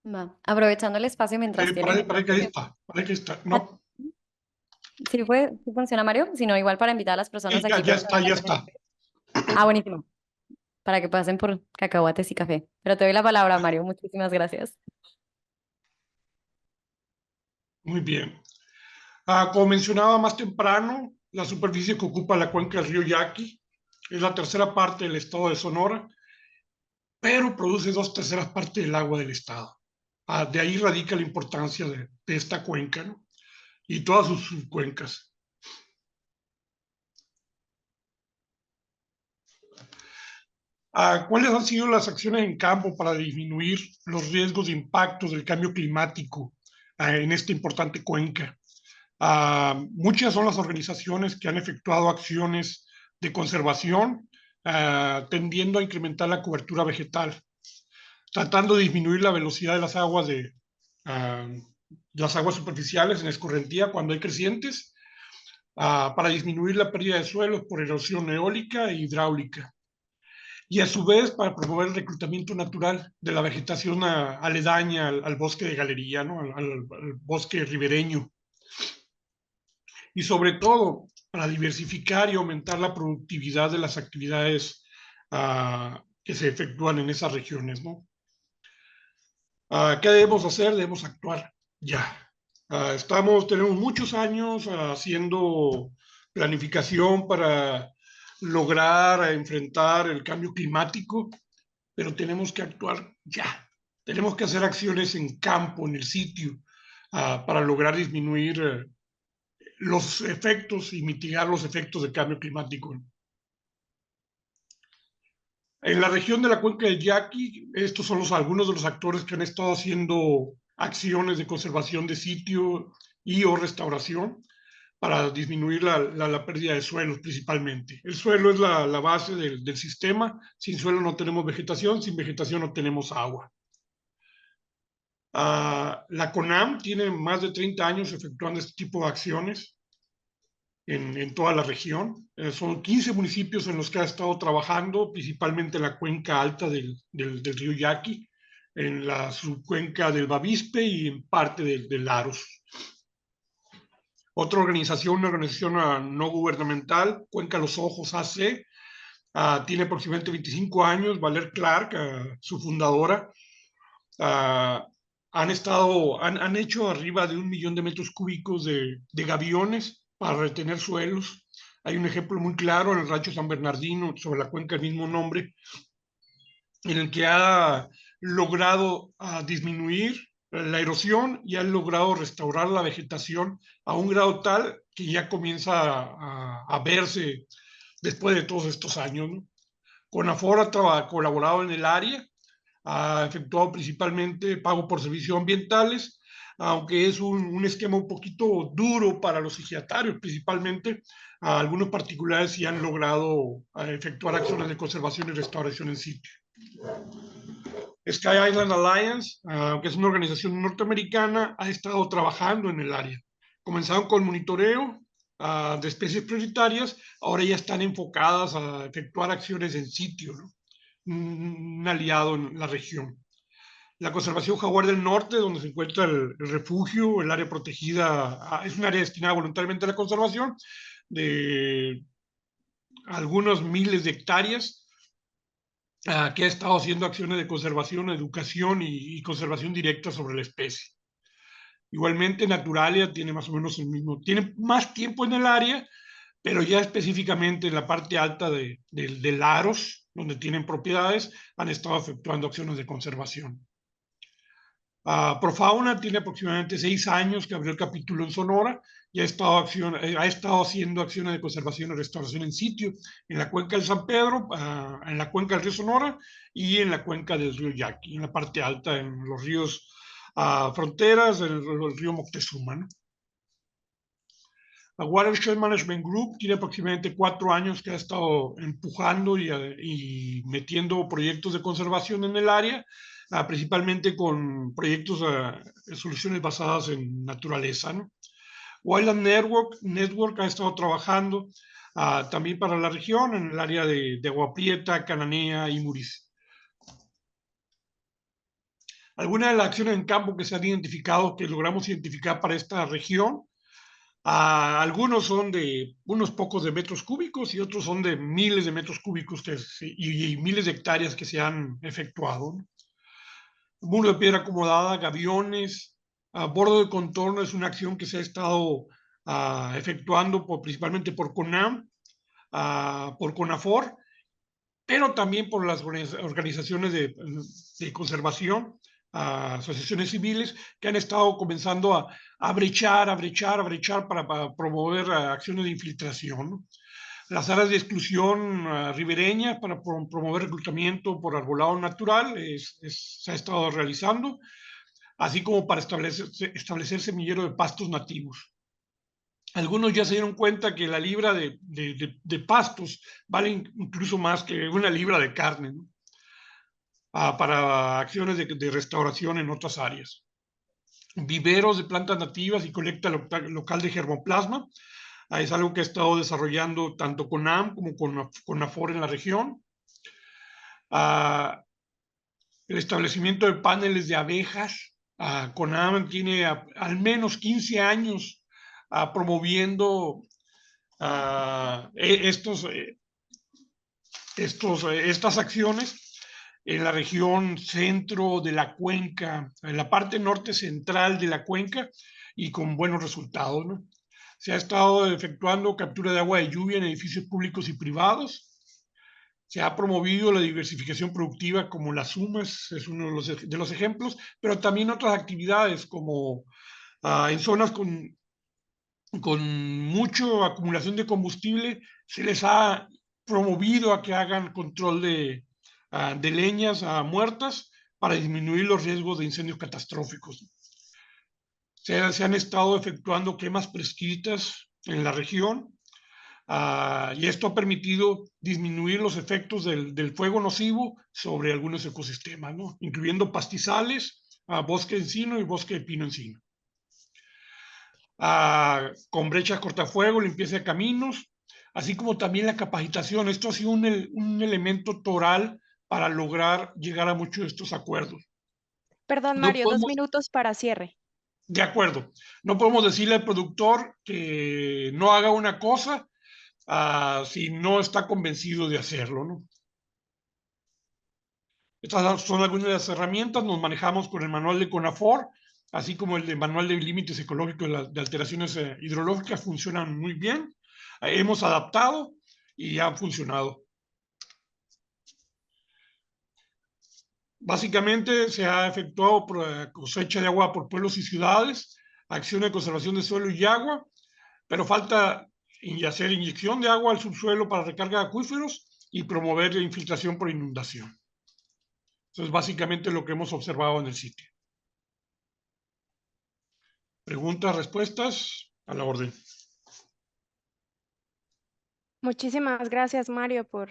A: Va. Aprovechando el espacio mientras tienen...
E: Para que ahí está, para que está. No,
A: ¿Sí funciona, Mario? Si no, igual para invitar a las personas
E: ya,
A: aquí
E: ya está, ya
A: presentes.
E: está.
A: Ah, buenísimo. Para que pasen por cacahuates y café. Pero te doy la palabra, Mario. Muchísimas gracias.
E: Muy bien. Como mencionaba más temprano, la superficie que ocupa la cuenca del río Yaqui es la tercera parte del estado de Sonora, pero produce 2/3 partes del agua del estado. De ahí radica la importancia de esta cuenca, ¿no? Y todas sus subcuencas. ¿Cuáles han sido las acciones en campo para disminuir los riesgos de impactos del cambio climático en esta importante cuenca? Muchas son las organizaciones que han efectuado acciones de conservación, tendiendo a incrementar la cobertura vegetal, tratando de disminuir la velocidad de las aguas superficiales en escorrentía cuando hay crecientes, para disminuir la pérdida de suelos por erosión eólica e hidráulica. Y a su vez para promover el reclutamiento natural de la vegetación aledaña al bosque de galería, ¿no? al bosque ribereño. Y sobre todo para diversificar y aumentar la productividad de las actividades que se efectúan en esas regiones, ¿no? ¿Qué debemos hacer? Debemos actuar ya. Tenemos muchos años haciendo planificación para lograr enfrentar el cambio climático, pero tenemos que actuar ya. Tenemos que hacer acciones en campo, en el sitio, para lograr disminuir los efectos y mitigar los efectos del cambio climático. En la región de la cuenca del Yaqui, estos son algunos de los actores que han estado haciendo acciones de conservación de sitio y o restauración para disminuir la pérdida de suelos principalmente. El suelo es la base del sistema. Sin suelo no tenemos vegetación, sin vegetación no tenemos agua. La CONAM tiene más de 30 años efectuando este tipo de acciones en toda la región. Son 15 municipios en los que ha estado trabajando, principalmente en la cuenca alta del río Yaqui, en la subcuenca del Bavispe y en parte del Laros. Otra organización, una organización no gubernamental, Cuenca Los Ojos AC, tiene aproximadamente 25 años, Valer Clark, su fundadora, han hecho arriba de 1 millón de metros cúbicos de gaviones para retener suelos. Hay un ejemplo muy claro en el rancho San Bernardino, sobre la cuenca del mismo nombre, en el que ha logrado disminuir la erosión y han logrado restaurar la vegetación a un grado tal que ya comienza a verse después de todos estos años, ¿no? CONAFOR ha colaborado en el área, ha efectuado principalmente pago por servicios ambientales, aunque es un esquema un poquito duro para los ejidatarios, principalmente algunos particulares sí han logrado efectuar acciones de conservación y restauración en sitio. Sky Island Alliance, que es una organización norteamericana, ha estado trabajando en el área. Comenzaron con monitoreo de especies prioritarias, ahora ya están enfocadas a efectuar acciones en sitio, ¿no? Un aliado en la región. La conservación Jaguar del Norte, donde se encuentra el refugio, el área protegida, es un área destinada voluntariamente a la conservación de algunos miles de hectáreas, que ha estado haciendo acciones de conservación, educación y conservación directa sobre la especie. Igualmente, Naturalia tiene más o menos el mismo, tiene más tiempo en el área, pero ya específicamente en la parte alta de Laros, donde tienen propiedades, han estado efectuando acciones de conservación. Profauna tiene aproximadamente 6 años que abrió el capítulo en Sonora y ha estado haciendo acciones de conservación y restauración en sitio en la cuenca del San Pedro, en la cuenca del río Sonora y en la cuenca del río Yaqui, en la parte alta, en los ríos fronteras, en el río Moctezuma, ¿no? La Watershed Management Group tiene aproximadamente 4 años que ha estado empujando y metiendo proyectos de conservación en el área, principalmente con proyectos de soluciones basadas en naturaleza, ¿no? Wildland Network ha estado trabajando también para la región, en el área de Agua Prieta, Cananea y Muris. Algunas de las acciones en campo que se han identificado, que logramos identificar para esta región, algunos son de unos pocos de metros cúbicos y otros son de miles de metros cúbicos y miles de hectáreas que se han efectuado, ¿no? Muro de piedra acomodada, gaviones, bordo de contorno es una acción que se ha estado efectuando principalmente por CONAM, por CONAFOR, pero también por las organizaciones de conservación, asociaciones civiles que han estado comenzando a brechar para promover acciones de infiltración, ¿no? Las áreas de exclusión ribereña para promover reclutamiento por arbolado natural se ha estado realizando, así como para establecer semillero de pastos nativos. Algunos ya se dieron cuenta que la libra de pastos vale incluso más que una libra de carne, ¿no? Para acciones de restauración en otras áreas. Viveros de plantas nativas y colecta local de germoplasma. Es algo que ha estado desarrollando tanto CONAM como CONAFOR en la región. El establecimiento de paneles de abejas. CONAM tiene al menos 15 años promoviendo estas acciones en la región centro de la cuenca, en la parte norte central de la cuenca, y con buenos resultados, ¿no? Se ha estado efectuando captura de agua de lluvia en edificios públicos y privados. Se ha promovido la diversificación productiva, como las sumas, es uno de los ejemplos, pero también otras actividades como en zonas con mucha acumulación de combustible, se les ha promovido a que hagan control de leñas muertas para disminuir los riesgos de incendios catastróficos. se han estado efectuando quemas prescritas en la región, y esto ha permitido disminuir los efectos del fuego nocivo sobre algunos ecosistemas, ¿no? Incluyendo pastizales, bosque encino y bosque de pino encino. Con brechas cortafuego, limpieza de caminos, así como también la capacitación. Esto ha sido un elemento toral para lograr llegar a muchos de estos acuerdos.
B: Perdón,
E: No
B: Mario, 2
E: podemos,
B: minutos para cierre.
E: de acuerdo, no podemos decirle al productor que no haga una cosa si no está convencido de hacerlo, ¿no? Estas son algunas de las herramientas. Nos manejamos con el manual de CONAFOR, así como el de manual de límites ecológicos de alteraciones hidrológicas. Funcionan muy bien. Hemos adaptado y han funcionado. Básicamente se ha efectuado cosecha de agua por pueblos y ciudades, acción de conservación de suelo y agua, pero falta hacer inyección de agua al subsuelo para recarga de acuíferos y promover la infiltración por inundación. Eso es básicamente lo que hemos observado en el sitio. Preguntas, respuestas, a la orden.
B: Muchísimas gracias, Mario, por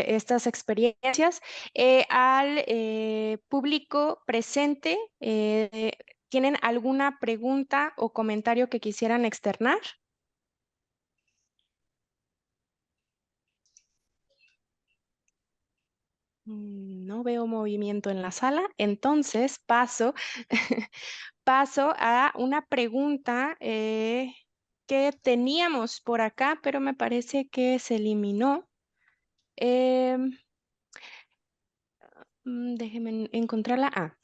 B: estas experiencias. Al público presente, ¿tienen alguna pregunta o comentario que quisieran externar? No veo movimiento en la sala, entonces paso, paso a una pregunta que teníamos por acá, pero me parece que se eliminó. Déjeme encontrarla.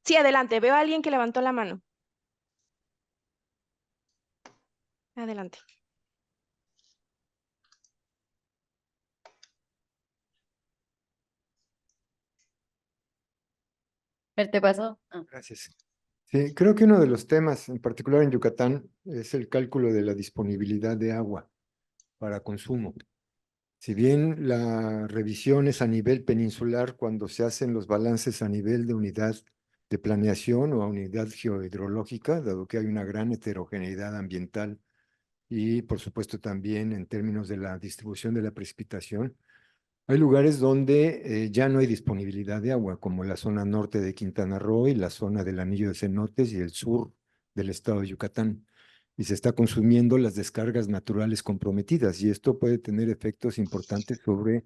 B: Sí, adelante. Veo a alguien que levantó la mano. Adelante.
A: ¿Te pasó?
F: Gracias. Sí, creo que uno de los temas, en particular en Yucatán, es el cálculo de la disponibilidad de agua para consumo. Si bien la revisión es a nivel peninsular, cuando se hacen los balances a nivel de unidad de planeación o a unidad geohidrológica, dado que hay una gran heterogeneidad ambiental y, por supuesto, también en términos de la distribución de la precipitación, hay lugares donde ya no hay disponibilidad de agua, como la zona norte de Quintana Roo y la zona del Anillo de Cenotes y el sur del estado de Yucatán. Y se está consumiendo las descargas naturales comprometidas, y esto puede tener efectos importantes sobre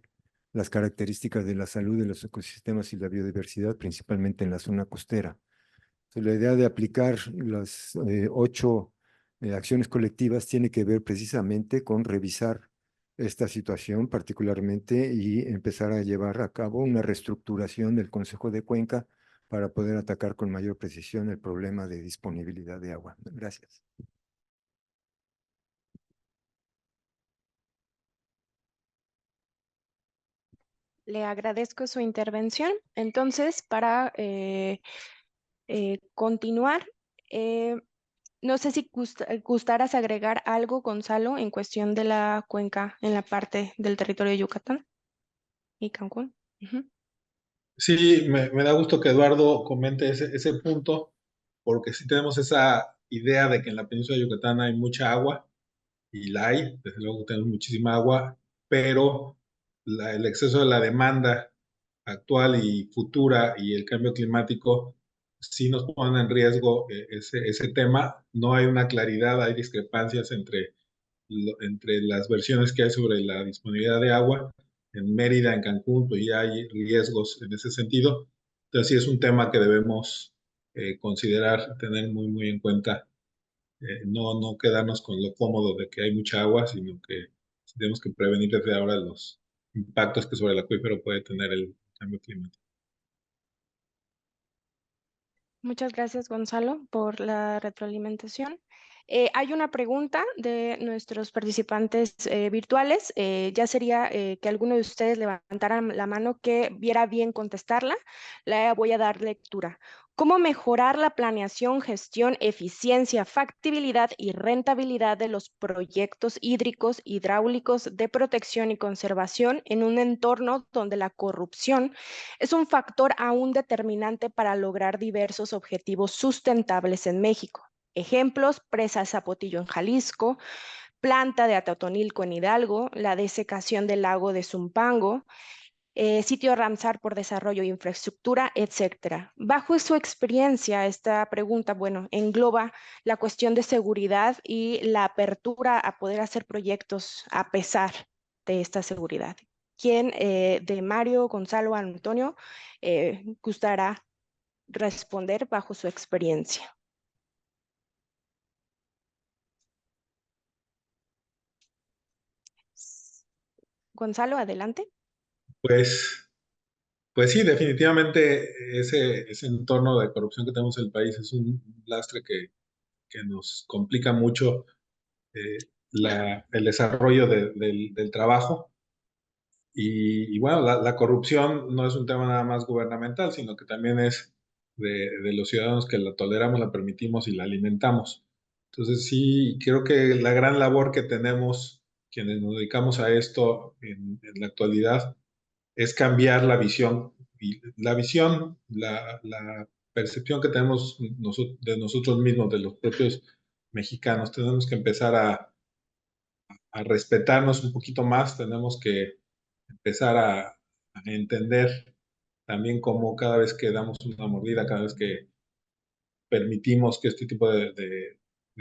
F: las características de la salud de los ecosistemas y la biodiversidad, principalmente en la zona costera. Entonces, la idea de aplicar las 8 acciones colectivas tiene que ver precisamente con revisar esta situación particularmente y empezar a llevar a cabo una reestructuración del Consejo de Cuenca para poder atacar con mayor precisión el problema de disponibilidad de agua. Gracias.
B: Le agradezco su intervención. Entonces, para continuar, no sé si gustaras agregar algo, Gonzalo, en cuestión de la cuenca en la parte del territorio de Yucatán y Cancún.
D: Sí, me da gusto que Eduardo comente ese punto, porque sí tenemos esa idea de que en la península de Yucatán hay mucha agua, y la hay, desde luego tenemos muchísima agua, pero el exceso de la demanda actual y futura y el cambio climático sí nos ponen en riesgo ese tema. No hay una claridad, hay discrepancias entre las versiones que hay sobre la disponibilidad de agua. En Mérida, en Cancún, pues ya hay riesgos en ese sentido. Entonces sí es un tema que debemos considerar, tener muy, muy en cuenta. No quedarnos con lo cómodo de que hay mucha agua, sino que tenemos que prevenir desde ahora los impactos que sobre el acuífero puede tener el cambio climático.
B: Muchas gracias, Gonzalo, por la retroalimentación. Hay una pregunta de nuestros participantes virtuales. Ya sería que alguno de ustedes levantaran la mano que viera bien contestarla. La voy a dar lectura. ¿Cómo mejorar la planeación, gestión, eficiencia, factibilidad y rentabilidad de los proyectos hídricos, hidráulicos de protección y conservación en un entorno donde la corrupción es un factor aún determinante para lograr diversos objetivos sustentables en México? Ejemplos: presa Zapotillo en Jalisco, planta de Atotonilco en Hidalgo, la desecación del lago de Zumpango, sitio Ramsar por desarrollo e infraestructura, etcétera. Bajo su experiencia, esta pregunta, bueno, engloba la cuestión de seguridad y la apertura a poder hacer proyectos a pesar de esta seguridad. ¿Quién de Mario, Gonzalo, Antonio gustará responder bajo su experiencia? Gonzalo, adelante.
D: Pues sí, definitivamente ese entorno de corrupción que tenemos en el país es un lastre que nos complica mucho el desarrollo del trabajo. Y bueno, la corrupción no es un tema nada más gubernamental, sino que también es de los ciudadanos que la toleramos, la permitimos y la alimentamos. Entonces sí, creo que la gran labor que tenemos quienes nos dedicamos a esto en la actualidad es cambiar la visión. Y la percepción que tenemos de nosotros mismos, de los propios mexicanos, tenemos que empezar a respetarnos un poquito más, tenemos que empezar a entender también cómo cada vez que damos una mordida, cada vez que permitimos que este tipo de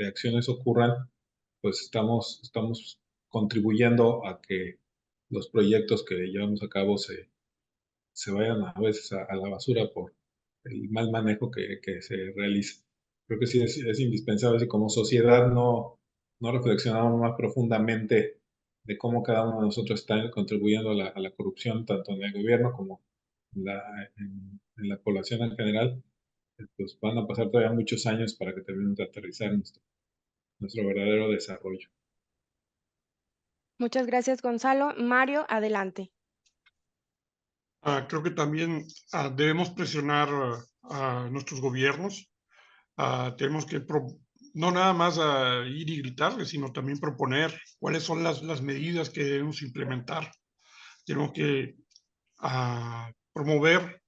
D: acciones ocurran, pues estamos contribuyendo a que los proyectos que llevamos a cabo se vayan a veces a la basura por el mal manejo que se realiza. Creo que sí es indispensable si como sociedad no reflexionamos más profundamente de cómo cada uno de nosotros está contribuyendo a la corrupción, tanto en el gobierno como en la población en general, pues van a pasar todavía muchos años para que termine de aterrizar nuestro verdadero desarrollo.
B: Muchas gracias, Gonzalo. Mario, adelante.
E: Creo que también debemos presionar a nuestros gobiernos. Tenemos que no nada más ir y gritarles, sino también proponer cuáles son las medidas que debemos implementar. Tenemos que promover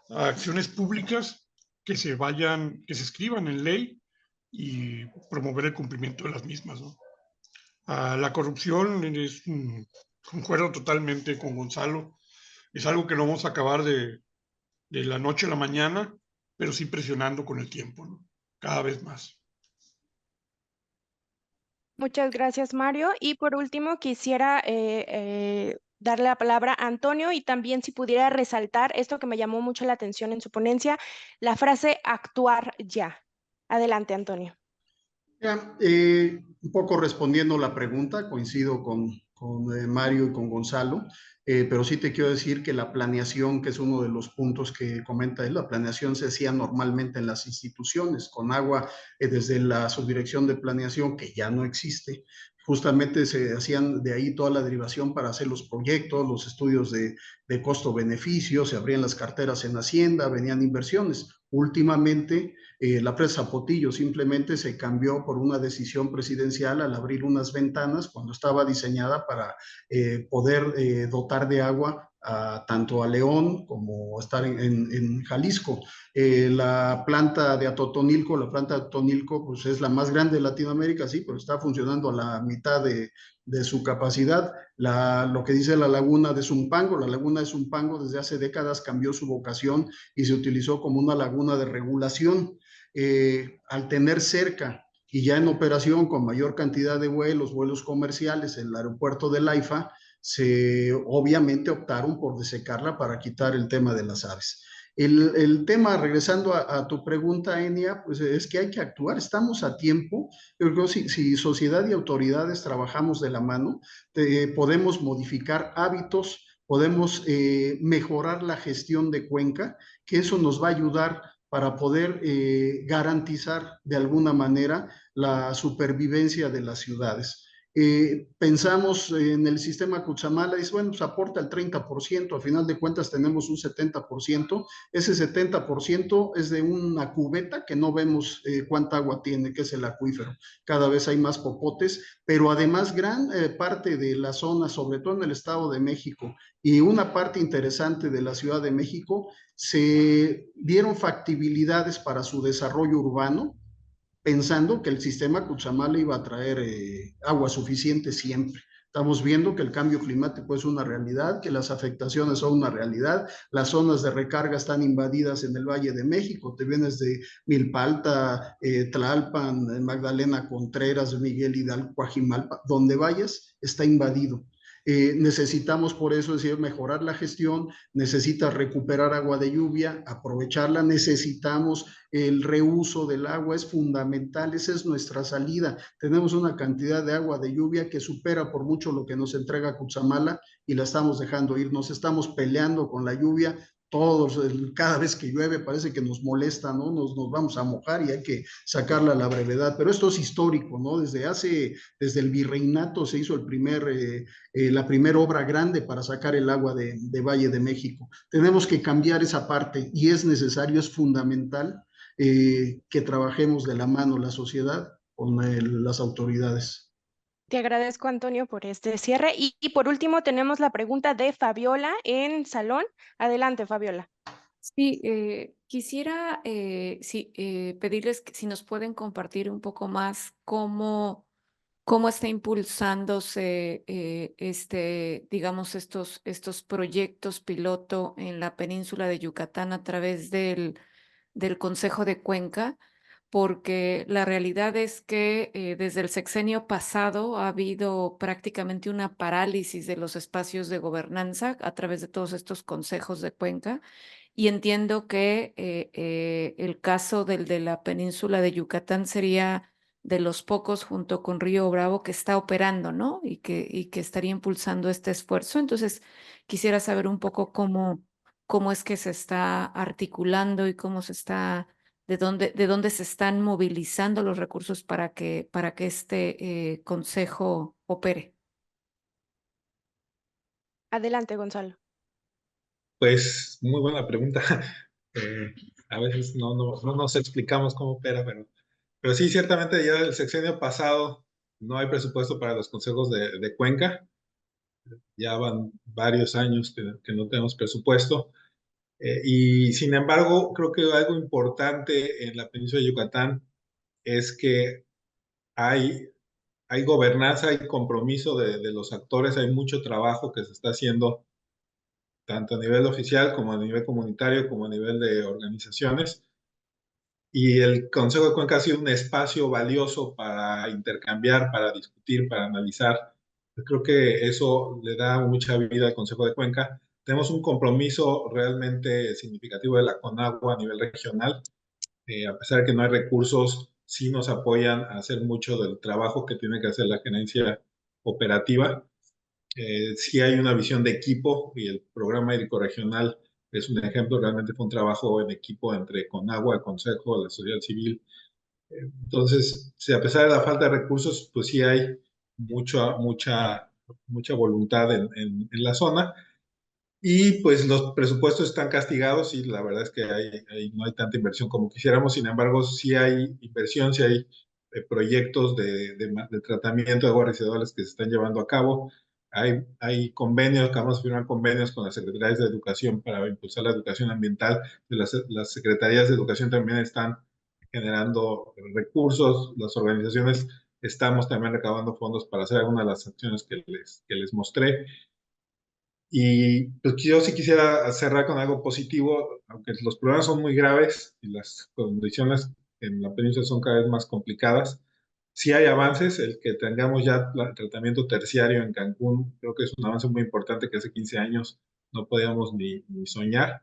E: acciones públicas que se escriban en ley y promover el cumplimiento de las mismas, ¿no? La corrupción concuerdo totalmente con Gonzalo, es algo que no vamos a acabar de la noche a la mañana, pero sí presionando con el tiempo, ¿no? Cada vez más.
B: Muchas gracias, Mario. Y por último, quisiera darle la palabra a Antonio y también si pudiera resaltar esto que me llamó mucho la atención en su ponencia, la frase actuar ya. Adelante, Antonio.
C: Ya, un poco respondiendo la pregunta, coincido con Mario y con Gonzalo, pero sí te quiero decir que la planeación, que es uno de los puntos que comenta él, la planeación se hacía normalmente en las instituciones, con agua desde la subdirección de planeación, que ya no existe. Justamente se hacían de ahí toda la derivación para hacer los proyectos, los estudios de costo-beneficio, se abrían las carteras en Hacienda, venían inversiones. Últimamente, la presa Zapotillo simplemente se cambió por una decisión presidencial al abrir unas ventanas cuando estaba diseñada para poder dotar de agua tanto a León como estar en Jalisco. La planta de Atotonilco, pues es la más grande de Latinoamérica, sí, pero está funcionando a la mitad de su capacidad. Lo que dice la laguna de Zumpango desde hace décadas cambió su vocación y se utilizó como una laguna de regulación. Al tener cerca y ya en operación con mayor cantidad de vuelos comerciales en el aeropuerto de Laifa, se obviamente optaron por desecarla para quitar el tema de las aves. El tema, regresando a tu pregunta, Enia, pues es que hay que actuar, estamos a tiempo. Yo creo que si sociedad y autoridades trabajamos de la mano, podemos modificar hábitos, podemos mejorar la gestión de cuenca, que eso nos va a ayudar para poder garantizar de alguna manera la supervivencia de las ciudades. Pensamos en el sistema Cutzamala, y bueno, pues aporta el 30%, a final de cuentas tenemos un 70%, ese 70% es de una cubeta que no vemos cuánta agua tiene, que es el acuífero, cada vez hay más popotes, pero además gran parte de la zona, sobre todo en el Estado de México, y una parte interesante de la Ciudad de México, se dieron factibilidades para su desarrollo urbano, pensando que el sistema Cutzamala iba a traer agua suficiente siempre. Estamos viendo que el cambio climático es una realidad, que las afectaciones son una realidad, las zonas de recarga están invadidas en el Valle de México, te vienes de Milpalta, Tlalpan, Magdalena Contreras, Miguel Hidalgo, Coajimalpa, donde vayas, está invadido. Necesitamos por eso decir mejorar la gestión, necesitas recuperar agua de lluvia, aprovecharla, necesitamos el reuso del agua, es fundamental, esa es nuestra salida. Tenemos una cantidad de agua de lluvia que supera por mucho lo que nos entrega Cutzamala y la estamos dejando ir, nos estamos peleando con la lluvia. Todos, cada vez que llueve parece que nos molesta, ¿no? Nos vamos a mojar y hay que sacarla a la brevedad, pero esto es histórico, ¿no? Desde el virreinato se hizo la primera obra grande para sacar el agua de Valle de México. Tenemos que cambiar esa parte y es necesario, es fundamental que trabajemos de la mano la sociedad con las autoridades.
B: Te agradezco, Antonio, por este cierre. Y por último, tenemos la pregunta de Fabiola en Salón. Adelante, Fabiola.
G: Sí, quisiera pedirles si nos pueden compartir un poco más cómo está impulsándose digamos, estos proyectos piloto en la península de Yucatán a través del Consejo de Cuenca, porque la realidad es que desde el sexenio pasado ha habido prácticamente una parálisis de los espacios de gobernanza a través de todos estos consejos de Cuenca. Y entiendo que el caso del de la península de Yucatán sería de los pocos junto con Río Bravo que está operando, ¿no? Y que estaría impulsando este esfuerzo. Entonces, quisiera saber un poco cómo es que se está articulando y de dónde se están movilizando los recursos para que este consejo opere.
B: Adelante, Gonzalo.
D: Pues muy buena pregunta. A veces no nos explicamos cómo opera, pero sí, ciertamente ya el sexenio pasado no hay presupuesto para los consejos de Cuenca. Ya van varios años que no tenemos presupuesto. Y sin embargo, creo que algo importante en la península de Yucatán es que hay gobernanza, hay compromiso de los actores, hay mucho trabajo que se está haciendo tanto a nivel oficial como a nivel comunitario, como a nivel de organizaciones. Y el Consejo de Cuenca ha sido un espacio valioso para intercambiar, para discutir, para analizar. Yo creo que eso le da mucha vida al Consejo de Cuenca. Tenemos un compromiso realmente significativo de la CONAGUA a nivel regional. A pesar de que no hay recursos, sí nos apoyan a hacer mucho del trabajo que tiene que hacer la gerencia operativa. Sí hay una visión de equipo y el programa hídrico regional es un ejemplo. Realmente fue un trabajo en equipo entre CONAGUA, el Consejo, la sociedad civil. Entonces, sí, a pesar de la falta de recursos, pues sí hay mucha voluntad en la zona. Y pues los presupuestos están castigados y la verdad es que no hay tanta inversión como quisiéramos. Sin embargo, sí hay inversión, sí hay proyectos de tratamiento de aguas residuales que se están llevando a cabo. Hay convenios, acabamos de firmar convenios con las secretarías de educación para impulsar la educación ambiental. Las secretarías de educación también están generando recursos. Las organizaciones estamos también recabando fondos para hacer algunas de las acciones que les mostré. Y pues yo sí quisiera cerrar con algo positivo, aunque los problemas son muy graves y las condiciones en la península son cada vez más complicadas. Sí hay avances, el que tengamos ya el tratamiento terciario en Cancún, creo que es un avance muy importante que hace 15 años no podíamos ni soñar,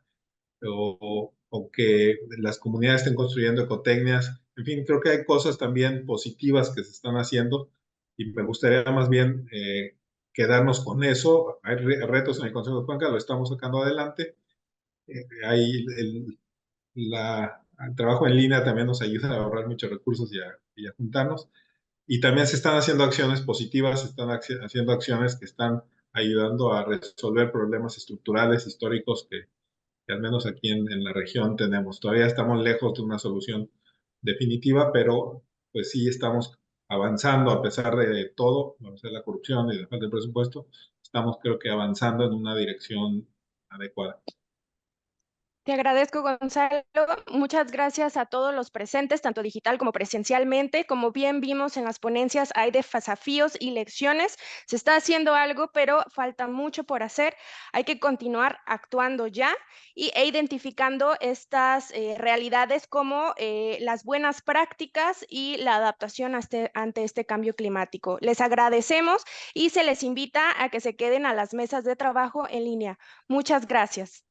D: o que las comunidades estén construyendo ecotecnias. En fin, creo que hay cosas también positivas que se están haciendo y me gustaría más bien quedarnos con eso. Hay retos en el Consejo de Cuenca, lo estamos sacando adelante. Hay el trabajo en línea también nos ayuda a ahorrar muchos recursos y a juntarnos. Y también se están haciendo acciones positivas, se están haciendo acciones que están ayudando a resolver problemas estructurales, históricos que al menos aquí en la región tenemos. Todavía estamos lejos de una solución definitiva, pero pues sí estamos avanzando a pesar de todo, a pesar de la corrupción y de falta de presupuesto, estamos creo que avanzando en una dirección adecuada.
B: Te agradezco, Gonzalo. Muchas gracias a todos los presentes, tanto digital como presencialmente. Como bien vimos en las ponencias, hay desafíos y lecciones. Se está haciendo algo, pero falta mucho por hacer. Hay que continuar actuando ya e identificando estas realidades como las buenas prácticas y la adaptación ante este cambio climático. Les agradecemos y se les invita a que se queden a las mesas de trabajo en línea. Muchas gracias.